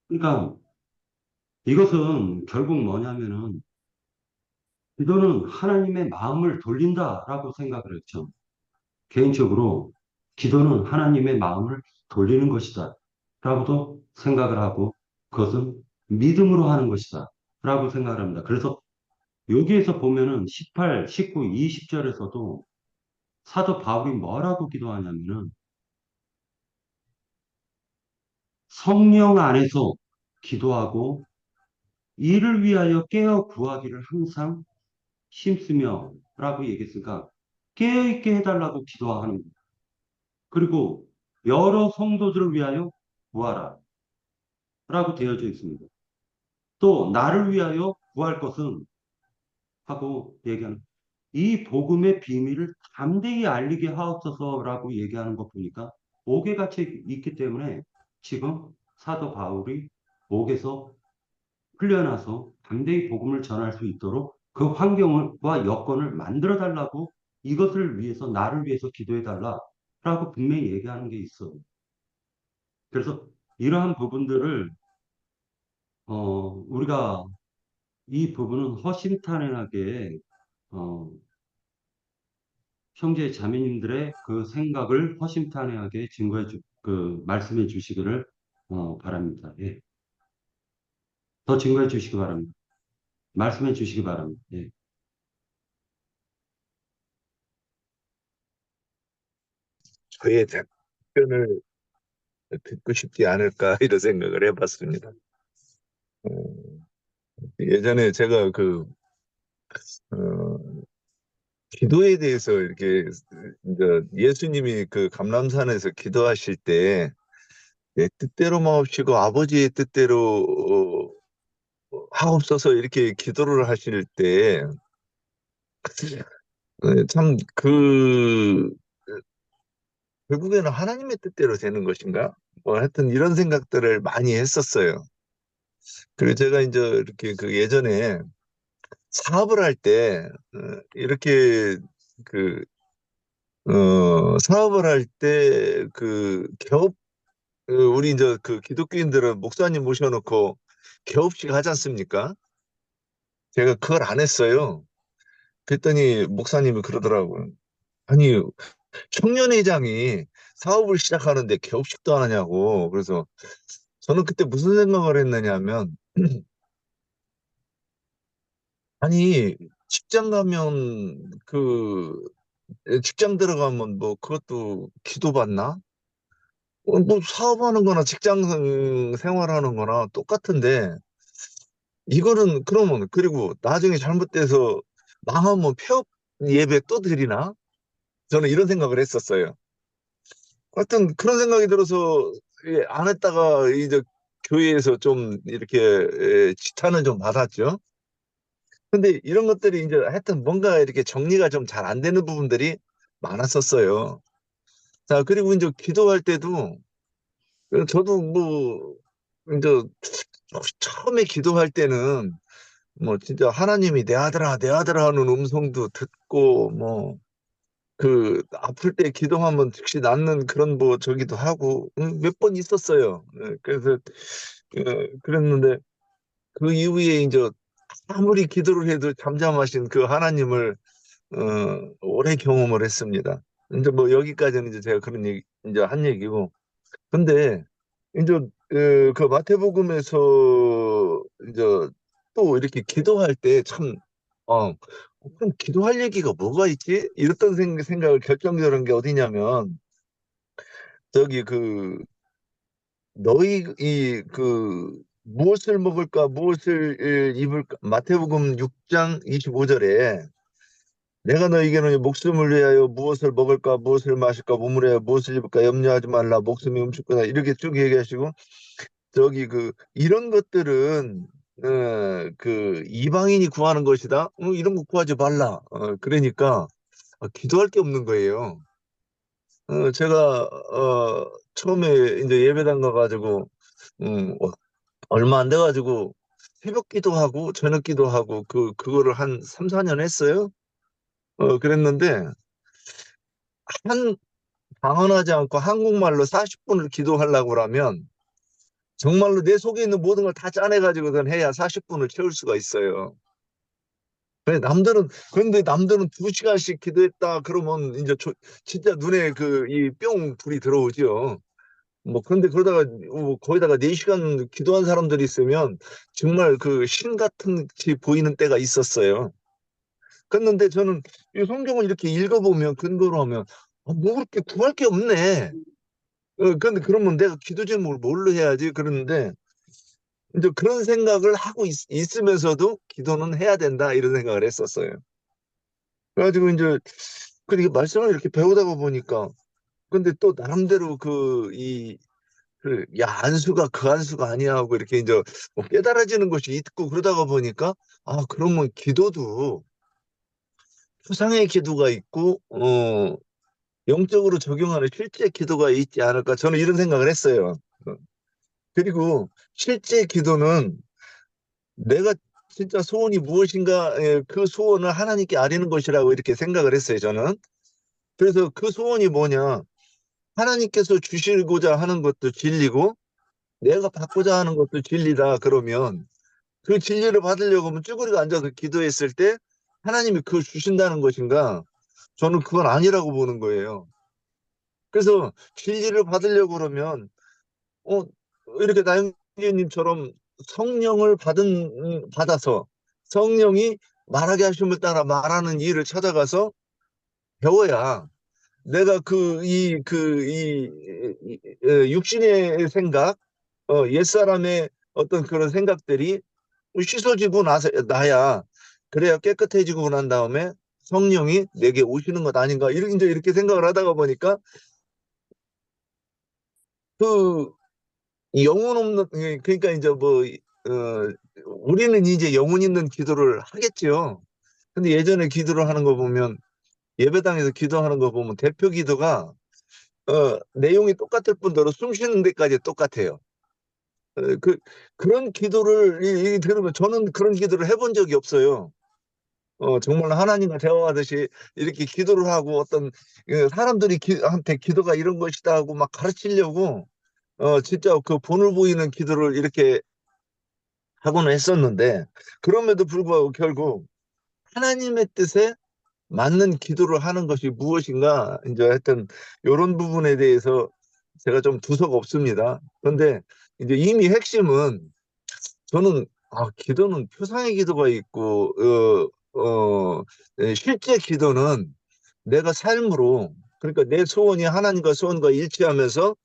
S1: 그러니까 이것은 결국 뭐냐면은 기도는 하나님의 마음을 돌린다라고 생각을 했죠. 개인적으로 기도는 하나님의 마음을 돌리는 것이다 라고도 생각을 하고 그것은 믿음으로 하는 것이다 라고 생각을 합니다. 그래서 여기에서 보면은 18, 19, 20절에서도 사도 바울이 뭐라고 기도하냐면은 성령 안에서 기도하고 이를 위하여 깨어 구하기를 항상 힘쓰며 라고 얘기했으니까 깨어있게 해달라고 기도하는 거예요. 그리고 여러 성도들을 위하여 구하라 라고 되어져 있습니다. 또 나를 위하여 구할 것은 하고 얘기하는 이 복음의 비밀을 담대히 알리게 하옵소서라고 얘기하는 거 보니까 옥에 갇혀 있기 때문에 지금 사도 바울이 옥에서 풀려나서 담대히 복음을 전할 수 있도록 그 환경과 여건을 만들어 달라고 이것을 위해서 나를 위해서 기도해 달라라고 분명히 얘기하는 게 있어요. 그래서 이러한 부분들을 우리가 이 부분은 허심탄회하게 어, 형제 자매님들의 그 생각을 허심탄회하게 말씀해 주시기를 바랍니다. 예. 더 증거해 주시기 바랍니다. 말씀해 주시기 바랍니다. 예.
S3: 저의 답변을 듣고 싶지 않을까 이런 생각을 해봤습니다. 어, 예전에 제가 어, 기도에 대해서 이렇게 이제 예수님이 그 감람산에서 기도하실 때 내 뜻대로 마옵시고 아버지의 뜻대로 하옵소서 이렇게 기도를 하실 때 참 결국에는 하나님의 뜻대로 되는 것인가? 뭐 하여튼 이런 생각들을 많이 했었어요. 그리고 제가 이제 이렇게 그 예전에 사업을 할 때, 이렇게 그, 사업을 할 때 우리 이제 그 기독교인들은 목사님 모셔놓고 개업식 하지 않습니까? 제가 그걸 안 했어요. 그랬더니 목사님이 그러더라고요. 아니, 청년회장이 사업을 시작하는데 개업식도 안 하냐고. 그래서 저는 그때 무슨 생각을 했느냐면, 아니, 직장 가면 직장 들어가면 뭐 그것도 기도받나? 뭐 사업하는 거나 직장 생활하는 거나 똑같은데 이거는 그러면 그리고 나중에 잘못돼서 망하면 폐업 예배 또 드리나? 저는 이런 생각을 했었어요. 하여튼 그런 생각이 들어서 안 했다가 이제 교회에서 좀 이렇게 지탄을 좀 받았죠. 근데 이런 것들이 이제 하여튼 뭔가 이렇게 정리가 좀 잘 안 되는 부분들이 많았었어요. 자, 그리고 이제 기도할 때도 저도 뭐 이제 처음에 기도할 때는 뭐 진짜 하나님이 내 아들아 하는 음성도 듣고 뭐 아플 때 기도하면 즉시 낫는 그런 뭐 저기도 하고 몇 번 있었어요. 그래서 그랬는데 그 이후에 이제 아무리 기도를 해도 잠잠하신 그 하나님을 오래 경험을 했습니다. 이제 뭐 여기까지는 이제 제가 그런 얘기 이제 한 얘기고 근데 이제 그 마태복음에서 이제 또 이렇게 기도할 때 참, 그럼 기도할 얘기가 뭐가 있지? 이랬던 생각을 결정적으로 한 게 어디냐면, 저기 너희 무엇을 먹을까, 무엇을 입을까, 마태복음 6장 25절에 내가 너희에게는 목숨을 위하여 무엇을 먹을까, 무엇을 마실까, 몸을 위하여 무엇을 입을까 염려하지 말라, 목숨이 움츠거나 이렇게 쭉 얘기하시고, 저기 이런 것들은 이방인이 구하는 것이다. 이런 거 구하지 말라. 그러니까 기도할 게 없는 거예요. 제가 처음에 이제 예배당 가가지고 얼마 안 돼가지고 새벽 기도하고 저녁 기도하고 그거를 한 3, 4년 했어요. 그랬는데 한 방언하지 않고 한국말로 40분을 기도하려고 그러면 정말로 내 속에 있는 모든 걸 다 짜내가지고선 해야 40분을 채울 수가 있어요. 그런데 남들은 2시간씩 기도했다 그러면 이제 진짜 눈에 이 뿅 불이 들어오죠. 뭐, 그런데 그러다가 거기다가 4시간 기도한 사람들이 있으면 정말 신 같은 지 보이는 때가 있었어요. 그랬는데 저는 이 성경을 이렇게 읽어보면 근거로 하면 뭐 그렇게 구할 게 없네. 그런데 그러면 내가 기도 제목을 뭘로 해야지? 그러는데 이제 그런 생각을 하고 있으면서도 기도는 해야 된다 이런 생각을 했었어요. 그래가지고 이제 그렇게 말씀을 이렇게 배우다가 보니까 근데 또 나름대로 안수가 그 안수가 아니야 하고 이렇게 이제 뭐 깨달아지는 것이 있고 그러다가 보니까 그러면 기도도 추상의 기도가 있고 영적으로 적용하는 실제 기도가 있지 않을까 저는 이런 생각을 했어요. 그리고 실제 기도는 내가 진짜 소원이 무엇인가 그 소원을 하나님께 아뢰는 것이라고 이렇게 생각을 했어요, 저는. 그래서 그 소원이 뭐냐? 하나님께서 주시고자 하는 것도 진리고 내가 받고자 하는 것도 진리다 그러면 그 진리를 받으려고 하면 쭈그리고 앉아서 기도했을 때 하나님이 그걸 주신다는 것인가? 저는 그건 아니라고 보는 거예요. 그래서 진리를 받으려고 그러면 어, 이렇게 나영재님처럼 성령을 받아서 성령이 말하게 하심을 따라 말하는 일을 찾아가서 배워야 내가 육신의 생각, 옛사람의 어떤 그런 생각들이 씻어지고 나야 그래야 깨끗해지고 난 다음에 성령이 내게 오시는 것 아닌가 이렇게 이제 이렇게 생각을 하다가 보니까 그 영혼 없는 그러니까 이제 우리는 이제 영혼 있는 기도를 하겠죠. 근데 예전에 기도를 하는 거 보면 예배당에서 기도하는 거 보면 대표 기도가 내용이 똑같을 뿐더러 숨 쉬는 데까지 똑같아요. 그런 기도를 들으면 저는 그런 기도를 해본 적이 없어요. 정말 하나님과 대화하듯이 이렇게 기도를 하고 어떤 사람들이 한테 기도가 이런 것이다 하고 막 가르치려고 진짜 그 본을 보이는 기도를 이렇게 하고는 했었는데 그럼에도 불구하고 결국 하나님의 뜻에 맞는 기도를 하는 것이 무엇인가 이제 하여튼 이런 부분에 대해서 제가 좀 두서가 없습니다. 그런데 이제 이미 핵심은 저는 기도는 표상의 기도가 있고 실제 기도는 내가 삶으로 그러니까 내 소원이 하나님과 소원과 일치하면서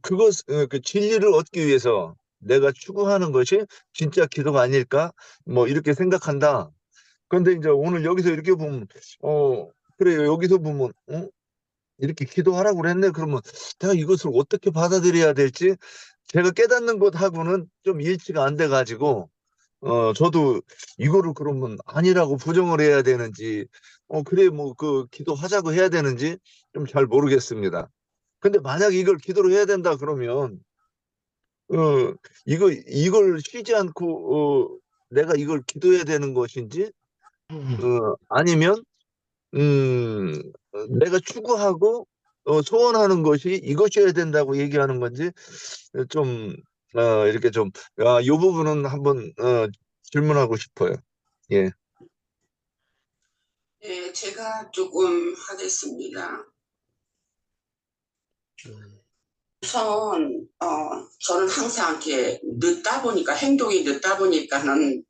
S3: 그 진리를 얻기 위해서 내가 추구하는 것이 진짜 기도가 아닐까? 뭐 이렇게 생각한다. 그런데 이제 오늘 여기서 이렇게 보면 그래요. 여기서 보면 이렇게 기도하라고 그랬네. 그러면 내가 이것을 어떻게 받아들여야 될지 제가 깨닫는 것하고는 좀 일치가 안 돼 가지고 저도 이거를 그러면 아니라고 부정을 해야 되는지 그래 뭐 기도하자고 해야 되는지 좀 잘 모르겠습니다. 근데 만약 이걸 기도로 해야 된다 그러면 이걸 쉬지 않고 내가 이걸 기도해야 되는 것인지 아니면 내가 추구하고 소원하는 것이 이것이어야 된다고 얘기하는 건지 좀 이렇게 좀 이 부분은 한번 질문하고 싶어요. 예.
S6: 네, 제가 조금 하겠습니다. 우선 저는 항상 이렇게 늦다 보니까 행동이 늦다 보니까는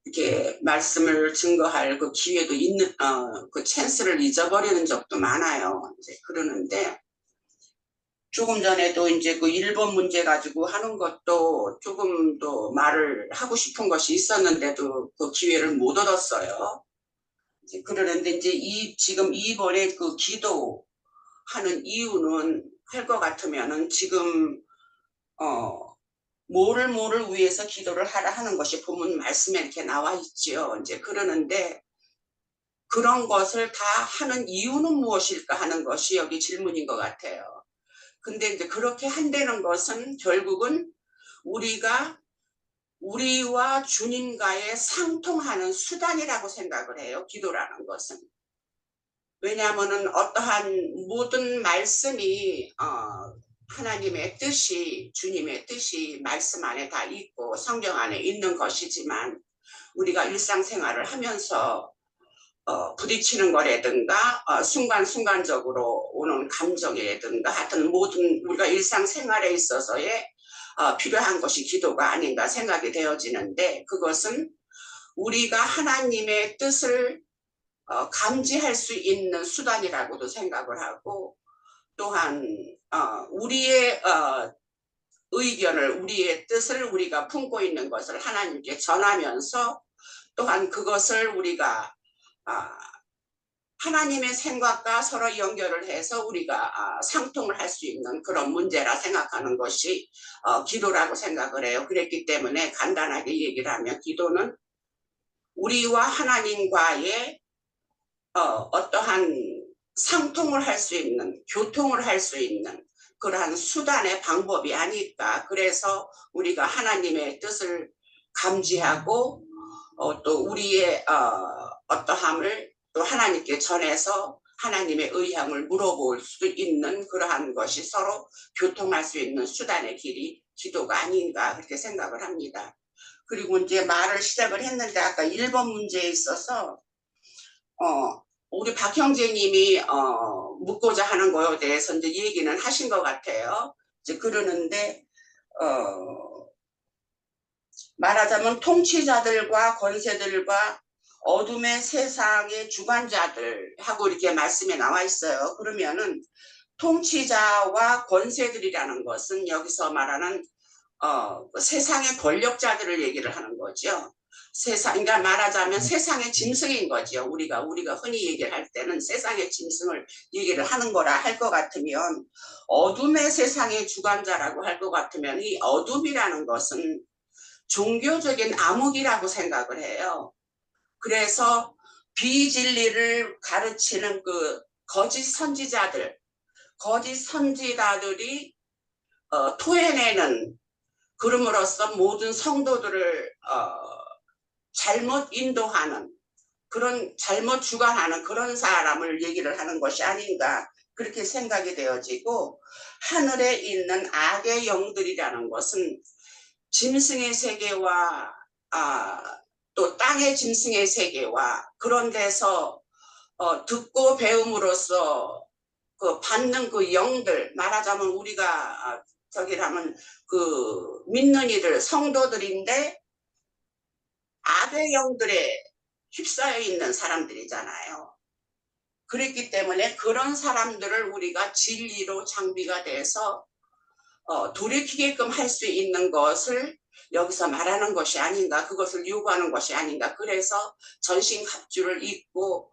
S6: 이렇게 말씀을 증거할 그 기회도 있는 그 찬스를 잊어버리는 적도 많아요. 이제 그러는데 조금 전에도 이제 그 일본 문제 가지고 하는 것도 조금 더 말을 하고 싶은 것이 있었는데도 그 기회를 못 얻었어요. 이제 그러는데 이제 지금 이번에 그 기도하는 이유는 할 것 같으면은 지금 뭐를 위해서 기도를 하라 하는 것이 본문 말씀에 이렇게 나와 있지요. 이제 그러는데 그런 것을 다 하는 이유는 무엇일까 하는 것이 여기 질문인 것 같아요. 근데 이제 그렇게 한다는 것은 결국은 우리와 주님과의 상통하는 수단이라고 생각을 해요. 기도라는 것은. 왜냐하면은 어떠한 모든 말씀이 하나님의 뜻이 주님의 뜻이 말씀 안에 다 있고 성경 안에 있는 것이지만 우리가 일상생활을 하면서 부딪히는 거라든가 순간순간적으로 오는 감정이라든가 하여튼 모든 우리가 일상생활에 있어서의 필요한 것이 기도가 아닌가 생각이 되어지는데 그것은 우리가 하나님의 뜻을 감지할 수 있는 수단이라고도 생각을 하고 또한 우리의 의견을 우리의 뜻을 우리가 품고 있는 것을 하나님께 전하면서 또한 그것을 우리가 하나님의 생각과 서로 연결을 해서 우리가 상통을 할 수 있는 그런 문제라 생각하는 것이 기도라고 생각을 해요. 그랬기 때문에 간단하게 얘기를 하면 기도는 우리와 하나님과의 어떠한 상통을 할 수 있는 교통을 할 수 있는 그러한 수단의 방법이 아닐까. 그래서 우리가 하나님의 뜻을 감지하고 또 우리의 어떠함을 또 하나님께 전해서 하나님의 의향을 물어볼 수 있는 그러한 것이 서로 교통할 수 있는 수단의 길이 기도가 아닌가 그렇게 생각을 합니다. 그리고 이제 말을 시작을 했는데 아까 1번 문제에 있어서 우리 박형제님이 묻고자 하는 거에 대해서 이제 얘기는 하신 것 같아요. 이제 그러는데 말하자면 통치자들과 권세들과 어둠의 세상의 주관자들하고 이렇게 말씀에 나와 있어요. 그러면은 통치자와 권세들이라는 것은 여기서 말하는 세상의 권력자들을 얘기를 하는 거죠. 그러니까 말하자면 세상의 짐승인 거죠. 우리가 흔히 얘기를 할 때는 세상의 짐승을 얘기를 하는 거라 할 것 같으면 어둠의 세상의 주관자라고 할 것 같으면 이 어둠이라는 것은 종교적인 암흑이라고 생각을 해요. 그래서 비진리를 가르치는 그 거짓 선지자들이 토해내는 그럼으로써 모든 성도들을 잘못 인도하는 그런 잘못 주관하는 그런 사람을 얘기를 하는 것이 아닌가 그렇게 생각이 되어지고 하늘에 있는 악의 영들이라는 것은 짐승의 세계와 또 땅의 짐승의 세계와 그런 데서 듣고 배움으로써 그 받는 그 영들 말하자면 우리가 저기라면 그 믿는 이들 성도들인데 악의 영들에 휩싸여 있는 사람들이잖아요. 그렇기 때문에 그런 사람들을 우리가 진리로 장비가 돼서 돌이키게끔 할 수 있는 것을 여기서 말하는 것이 아닌가 그것을 요구하는 것이 아닌가 그래서 전신갑주를 입고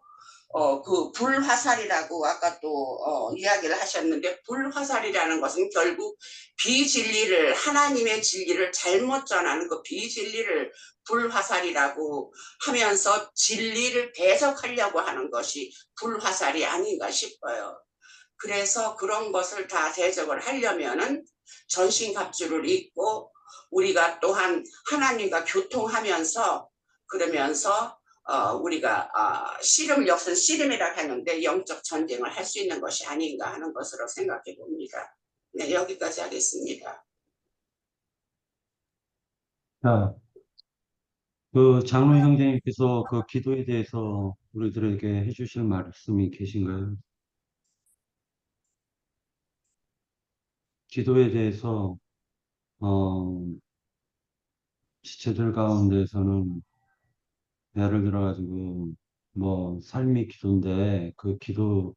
S6: 그 불화살이라고 아까 또 이야기를 하셨는데 불화살이라는 것은 결국 비진리를 하나님의 진리를 잘못 전하는 그 비진리를 불화살이라고 하면서 진리를 대적하려고 하는 것이 불화살이 아닌가 싶어요. 그래서 그런 것을 다 대적을 하려면은 전신갑주를 입고 우리가 또한 하나님과 교통하면서 그러면서 우리가 여기서 씨름이라고 했는데 영적 전쟁을 할 수 있는 것이 아닌가 하는 것으로 생각해 봅니다. 네, 여기까지 하겠습니다.
S1: 자, 그 장로 형제님께서 그 기도에 대해서 우리들에게 해주실 말씀이 계신가요? 기도에 대해서 어, 지체들 가운데서는 예를 들어가지고 뭐 삶이 기도인데 그 기도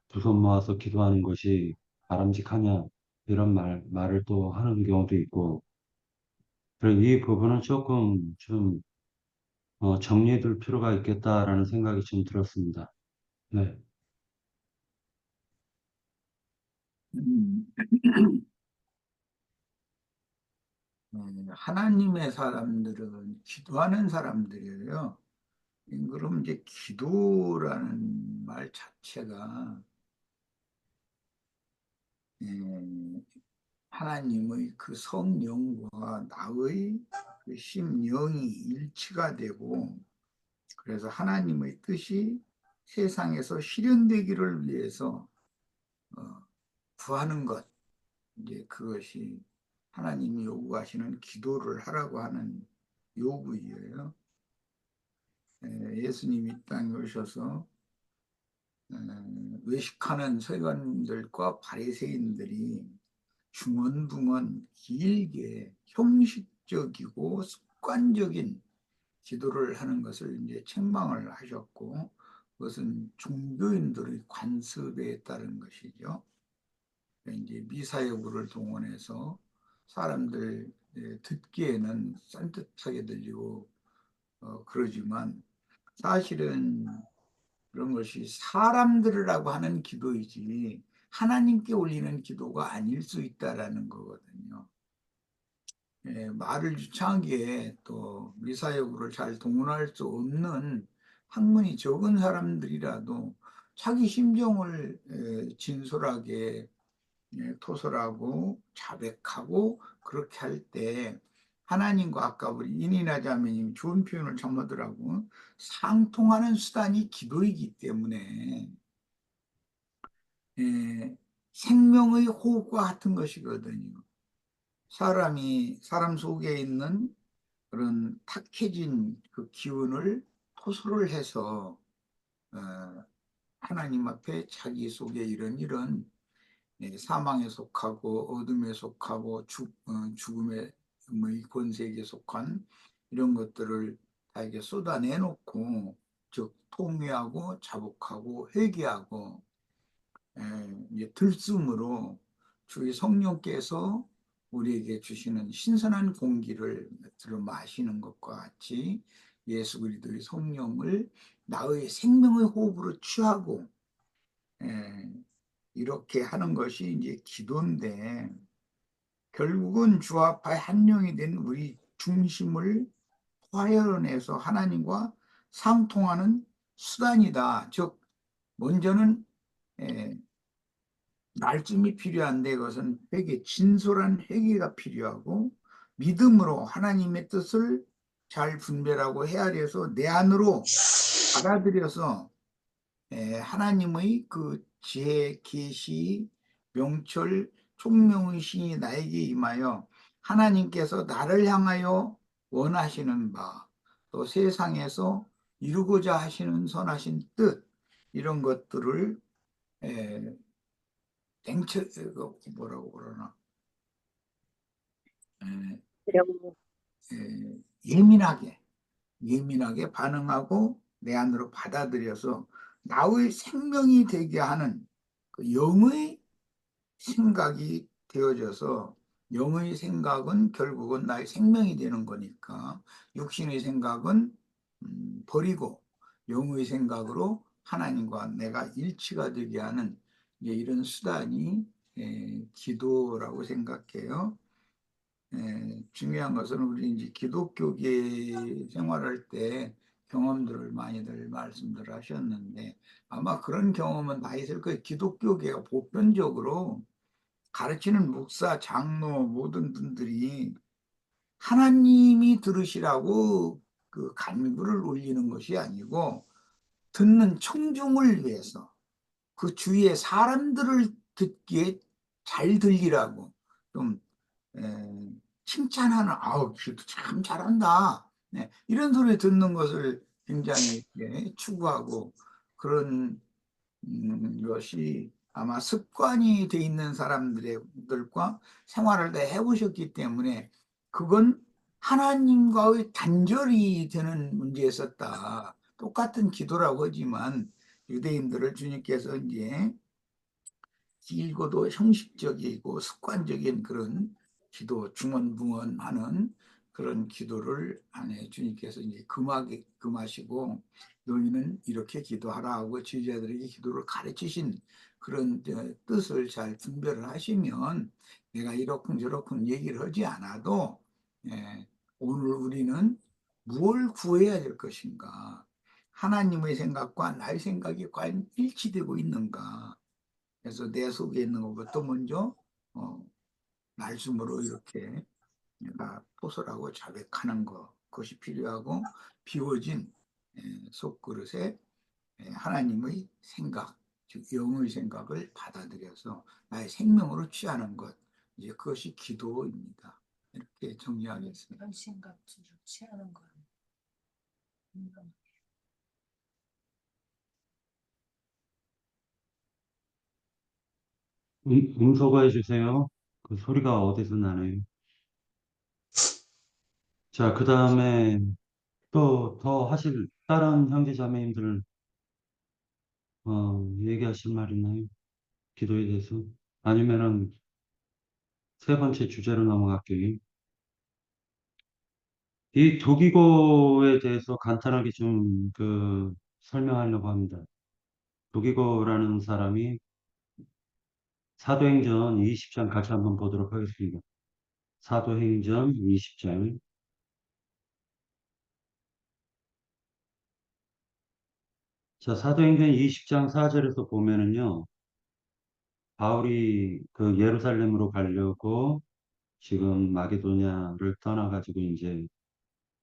S1: 두 손 모아서 기도하는 것이 바람직하냐 이런 말을 또 하는 경우도 있고 그래서 이 부분은 조금 좀 정리해둘 필요가 있겠다라는 생각이 좀 들었습니다. 네.
S4: 음, 하나님의 사람들은 기도하는 사람들이에요. 그럼 이제 기도라는 말 자체가 예, 하나님의 그 성령과 나의 그 심령이 일치가 되고 그래서 하나님의 뜻이 세상에서 실현되기를 위해서 어, 구하는 것 이제 그것이 하나님이 요구하시는 기도를 하라고 하는 요구이에요. 예수님이 이 땅에 오셔서 외식하는 서기관들과 바리새인들이 중언부언 길게 형식적이고 습관적인 기도를 하는 것을 이제 책망을 하셨고 그것은 종교인들의 관습에 따른 것이죠. 이제 미사여구를 동원해서 사람들 듣기에는 산뜻하게 들리고 그러지만 사실은 그런 것이 사람들이라고 하는 기도이지 하나님께 올리는 기도가 아닐 수 있다라는 거거든요. 말을 유창하게 또 미사여구를 잘 동원할 수 없는 학문이 적은 사람들이라도 자기 심정을 진솔하게 토설하고 자백하고 그렇게 할 때 하나님과 아까 우리 인이나 자매님 좋은 표현을 참 하더라고 상통하는 수단이 기도이기 때문에 생명의 호흡과 같은 것이거든요. 사람 속에 있는 그런 탁해진 그 기운을 토설을 해서 하나님 앞에 자기 속에 이런 사망에 속하고 어둠에 속하고 죽음의 권세에 속한 이런 것들을 다에게 쏟아내놓고 즉 통회하고 자복하고 회개하고 이제 들숨으로 주의 성령께서 우리에게 주시는 신선한 공기를 들어 마시는 것과 같이 예수 그리스도의 성령을 나의 생명의 호흡으로 취하고 이렇게 하는 것이 이제 기도인데 결국은 주 앞에 한 영이 된 우리 중심을 화해해서 하나님과 상통하는 수단이다. 즉 먼저는 말씀이 필요한데 그것은 회개, 진솔한 회개가 필요하고 믿음으로 하나님의 뜻을 잘 분별하고 헤아려서 내 안으로 받아들여서 하나님의 그 지혜, 계시, 명철, 총명의 신이 나에게 임하여 하나님께서 나를 향하여 원하시는 바, 또 세상에서 이루고자 하시는 선하신 뜻, 이런 것들을 냉철, 뭐라고 그러나, 예민하게 반응하고 내 안으로 받아들여서 나의 생명이 되게 하는 그 영의 생각이 되어져서 영의 생각은 결국은 나의 생명이 되는 거니까 육신의 생각은 버리고 영의 생각으로 하나님과 내가 일치가 되게 하는 이런 수단이 기도라고 생각해요. 중요한 것은 우리 이제 기독교계 생활할 때 경험들을 많이들 말씀들 하셨는데 아마 그런 경험은 다 있을 거예요. 기독교계가 보편적으로 가르치는 목사, 장로 모든 분들이 하나님이 들으시라고 그 간구를 올리는 것이 아니고 듣는 청중을 위해서 그 주위의 사람들을 듣기에 잘 들리라고 좀 칭찬하는 아우 기도 참 잘한다 이런 소리 듣는 것을 굉장히 추구하고 그런 것이 아마 습관이 돼 있는 사람들과 생활을 다 해보셨기 때문에 그건 하나님과의 단절이 되는 문제였었다. 똑같은 기도라고 하지만 유대인들을 주님께서 이제 길고도 형식적이고 습관적인 그런 기도, 중언부언하는 그런 기도를 안에 주님께서 이제 금하시고 너희는 이렇게 기도하라 하고 제자들에게 기도를 가르치신 그런 뜻을 잘 분별을 하시면 내가 이러쿵저러쿵 얘기를 하지 않아도 오늘 우리는 무엇을 구해야 될 것인가? 하나님의 생각과 나의 생각이 과연 일치되고 있는가? 그래서 내 속에 있는 것부터 먼저 말씀으로 이렇게 내가 포설하고 자백하는 것, 그것이 필요하고 비워진 속그릇에 하나님의 생각, 즉 영의 생각을 받아들여서 나의 생명으로 취하는 것, 이제 그것이 기도입니다. 이렇게 정리하겠습니다.
S7: 생각 취하는 거.
S1: 음소거 해주세요. 그 소리가 어디서 나네요. 자, 그 다음에 또 더 하실 다른 형제 자매님들 얘기하실 말 있나요? 기도에 대해서? 아니면은 세 번째 주제로 넘어갈게요. 이 도기고에 대해서 간단하게 좀 설명하려고 합니다. 도기고라는 사람이 사도행전 20장 같이 한번 보도록 하겠습니다. 사도행전 20장. 자, 사도행전 20장 4절에서 보면은요, 바울이 그 예루살렘으로 가려고 지금 마게도냐를 떠나가지고 이제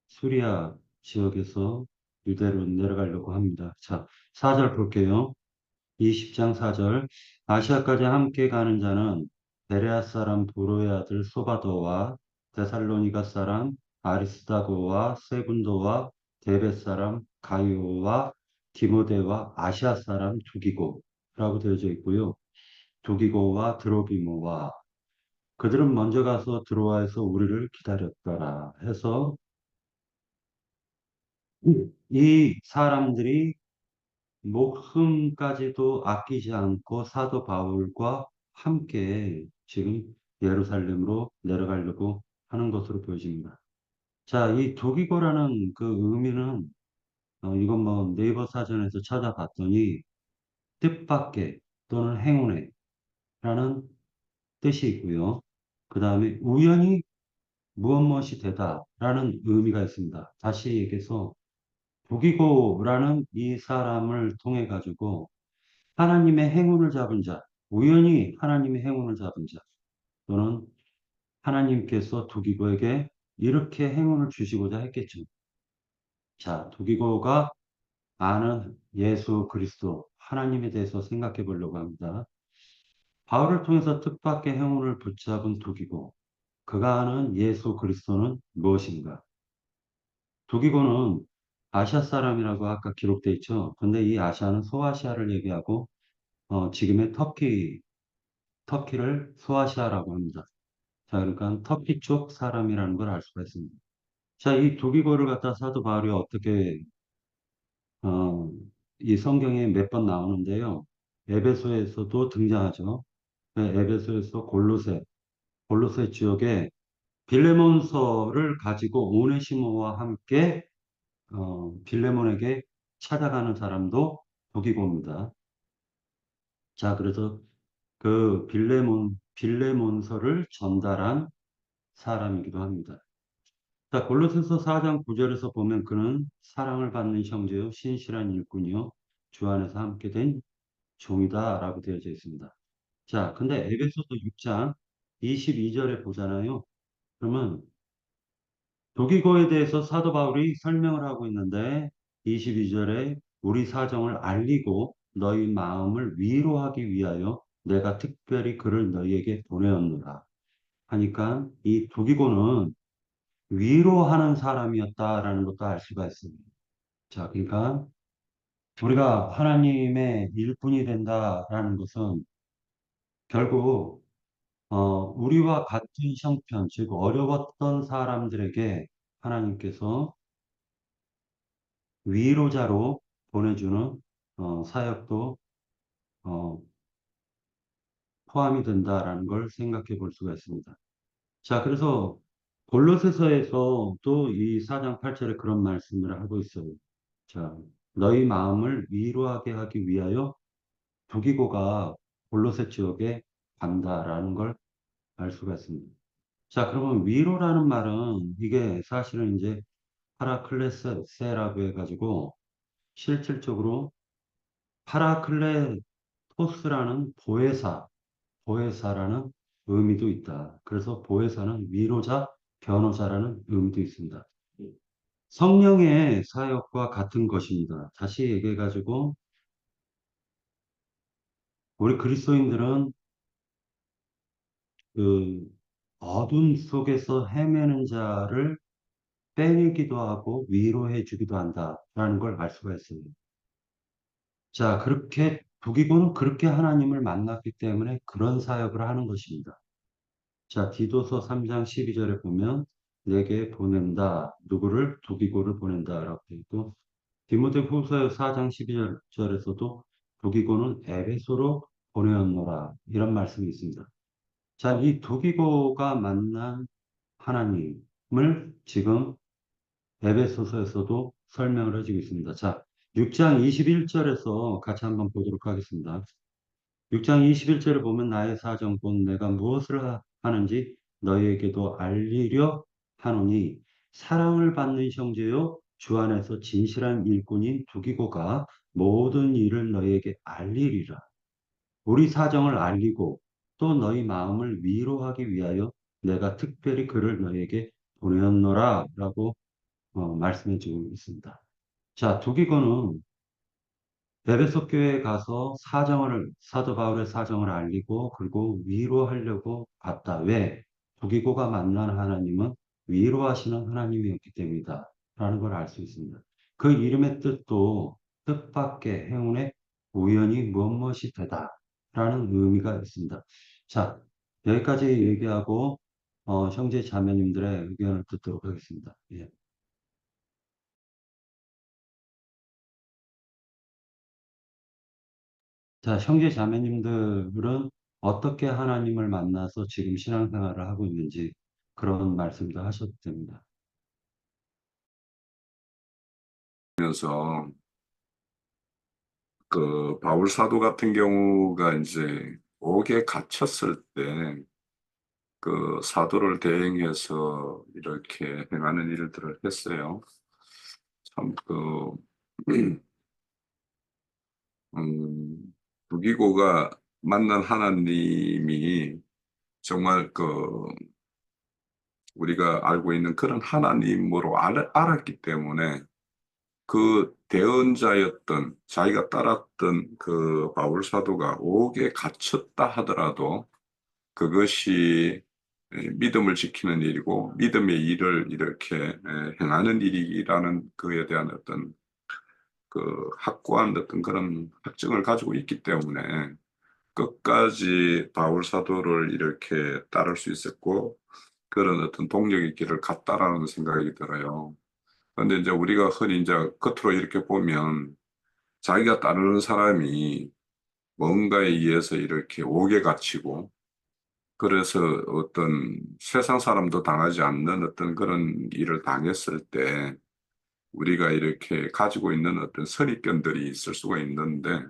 S1: 수리아 지역에서 유대로 내려가려고 합니다. 자, 4절 볼게요. 20장 4절. 아시아까지 함께 가는 자는 베레아 사람 도로의 아들 소바도와 데살로니가 사람 아리스다고와 세군도와 데베 사람 가이오와 디모데와 아시아 사람 두기고라고 되어져 있고요. 두기고와 드로비모와 그들은 먼저 가서 드로아에서 우리를 기다렸더라 해서 이 사람들이 목숨까지도 아끼지 않고 사도 바울과 함께 지금 예루살렘으로 내려가려고 하는 것으로 보여집니다. 자, 이 도기고라는 그 의미는 이건 뭐 네이버 사전에서 찾아봤더니 뜻밖의 또는 행운의 라는 뜻이 있고요. 그 다음에 우연히 무엇무엇이 되다라는 의미가 있습니다. 다시 얘기해서 도기고라는 이 사람을 통해 가지고 하나님의 행운을 잡은 자, 우연히 하나님의 행운을 잡은 자, 또는 하나님께서 도기고에게 이렇게 행운을 주시고자 했겠죠. 자, 도기고가 아는 예수 그리스도, 하나님에 대해서 생각해 보려고 합니다. 바울을 통해서 뜻밖의 행운을 붙잡은 도기고, 그가 아는 예수 그리스도는 무엇인가? 도기고는 아시아 사람이라고 아까 기록돼 있죠. 근데 이 아시아는 소아시아를 얘기하고, 지금의 터키를 소아시아라고 합니다. 자, 그러니까 터키 쪽 사람이라는 걸 알 수가 있습니다. 자, 이 도기고를 갖다 사도 바울이 어떻게, 어, 이 성경에 몇 번 나오는데요. 에베소에서도 등장하죠. 네, 에베소에서 골로새 지역에 빌레몬서를 가지고 오네시모와 함께, 빌레몬에게 찾아가는 사람도 도기고입니다. 자, 그래서 그 빌레몬서를 전달한 사람이기도 합니다. 자, 골로새서 4장 9절에서 보면 그는 사랑을 받는 형제요, 신실한 일꾼이요, 주 안에서 함께 된 종이다라고 되어져 있습니다. 자, 근데 에베소서 6장 22절에 보잖아요. 그러면 도기고에 대해서 사도 바울이 설명을 하고 있는데 22절에 우리 사정을 알리고 너희 마음을 위로하기 위하여 내가 특별히 그를 너희에게 보내었노라 하니까 이 도기고는 위로하는 사람이었다라는 것도 알 수가 있습니다. 자, 그러니까 우리가 하나님의 일꾼이 된다라는 것은 결국 우리와 같은 형편, 즉 어려웠던 사람들에게 하나님께서 위로자로 보내주는 사역도 어, 포함이 된다라는 걸 생각해 볼 수가 있습니다. 자, 그래서 골로새서에서도 이 4장 8절에 그런 말씀을 하고 있어요. 자, 너희 마음을 위로하게 하기 위하여 두기고가 골로새 지역에 간다라는 걸 알 수가 있습니다. 자, 그러면 위로라는 말은 이게 사실은 이제 파라클레세라고 해가지고 실질적으로 파라클레토스라는 보혜사라는 의미도 있다. 그래서 보혜사는 위로자, 변호사라는 의미도 있습니다. 성령의 사역과 같은 것입니다. 다시 얘기해가지고 우리 그리스도인들은 그 어둠 속에서 헤매는 자를 빼내기도 하고 위로해 주기도 한다라는 걸 알 수가 있습니다. 자, 그렇게 부기고는 그렇게 하나님을 만났기 때문에 그런 사역을 하는 것입니다. 자, 디도서 3장 12절에 보면 내게 보낸다. 누구를? 두기고를 보낸다라고 되어 있고 디모데후서 4장 12절에서도 두기고는 에베소로 보내었노라. 이런 말씀이 있습니다. 자, 이 두기고가 만난 하나님을 지금 에베소서에서도 설명을 해주고 있습니다. 자, 6장 21절에서 같이 한번 보도록 하겠습니다. 6장 21절을 보면 나의 사정 곧 내가 무엇을 하는지 너희에게도 알리려 하노니 사랑을 받는 형제요 주 안에서 진실한 일꾼인 두기고가 모든 일을 너희에게 알리리라. 우리 사정을 알리고 또 너희 마음을 위로하기 위하여 내가 특별히 그를 너희에게 보내었노라 라고 말씀해 주고 있습니다. 자, 두기고는 에베소 교회에 가서 사도 바울의 사정을 알리고 그리고 위로하려고 갔다. 왜? 두기고가 만난 하나님은 위로하시는 하나님이었기 때문이다. 라는 걸 알 수 있습니다. 그 이름의 뜻도 뜻밖의 행운의 우연히 무엇이 되다. 라는 의미가 있습니다. 자, 여기까지 얘기하고 형제 자매님들의 의견을 듣도록 하겠습니다. 예. 자, 형제 자매님들은 어떻게 하나님을 만나서 지금 신앙생활을 하고 있는지 그런 말씀도 하셔도 됩니다.
S5: 그래서 그 바울 사도 같은 경우가 이제 옥에 갇혔을 때 그 사도를 대행해서 이렇게 행하는 일들을 했어요. 참 그 부기고가 만난 하나님이 정말 그 우리가 알고 있는 그런 하나님으로 알았기 때문에 그 대언자였던 자기가 따랐던 그 바울 사도가 옥에 갇혔다 하더라도 그것이 믿음을 지키는 일이고 믿음의 일을 이렇게 행하는 일이라는 그에 대한 어떤 그 확고한 어떤 그런 확증을 가지고 있기 때문에 끝까지 바울 사도를 이렇게 따를 수 있었고 그런 어떤 동력의 길을 갔다라는 생각이 들어요. 그런데 이제 우리가 흔히 이제 겉으로 이렇게 보면 자기가 따르는 사람이 뭔가에 의해서 이렇게 옥에 갇히고 그래서 어떤 세상 사람도 당하지 않는 어떤 그런 일을 당했을 때 우리가 이렇게 가지고 있는 어떤 선입견들이 있을 수가 있는데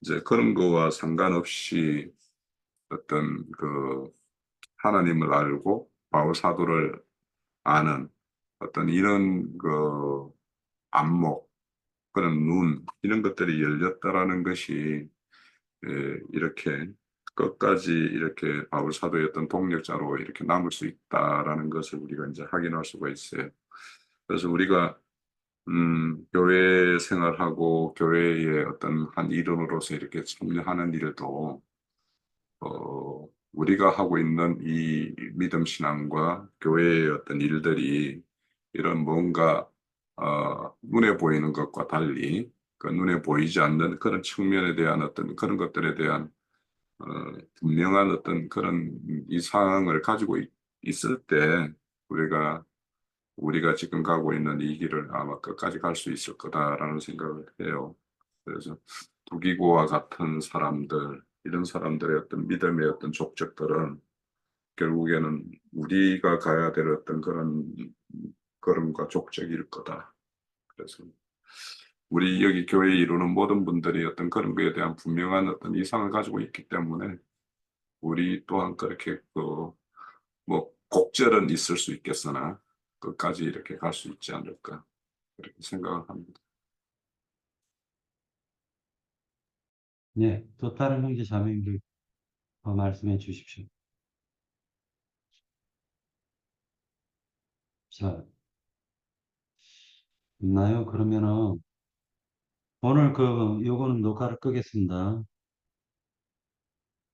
S5: 이제 그런 거와 상관없이 어떤 그 하나님을 알고 바울 사도를 아는 어떤 이런 그 안목, 그런 눈 이런 것들이 열렸다라는 것이 이렇게 끝까지 이렇게 바울 사도의 어떤 동력자로 이렇게 남을 수 있다라는 것을 우리가 이제 확인할 수가 있어요. 그래서 우리가 교회 생활하고 교회의 어떤 한 일원으로서 이렇게 참여하는 일도 우리가 하고 있는 이 믿음 신앙과 교회의 어떤 일들이 이런 뭔가 눈에 보이는 것과 달리 그 눈에 보이지 않는 그런 측면에 대한 어떤 그런 것들에 대한 분명한 어떤 그런 이상을 가지고 있을 때 우리가 지금 가고 있는 이 길을 아마 끝까지 갈 수 있을 거다라는 생각을 해요. 그래서 두기고와 같은 사람들, 이런 사람들의 어떤 믿음의 어떤 족적들은 결국에는 우리가 가야 될 어떤 그런 걸음과 족적일 거다. 그래서 우리 여기 교회에 이루는 모든 분들이 어떤 그런 거에 대한 분명한 어떤 이상을 가지고 있기 때문에 우리 또한 그렇게 뭐 곡절은 있을 수 있겠으나 끝까지 이렇게 갈 수 있지 않을까 그렇게 생각을 합니다.
S1: 네, 또 다른 형제 자매님들 더 말씀해 주십시오. 자, 있나요? 그러면은 오늘 요거는 녹화를 끄겠습니다.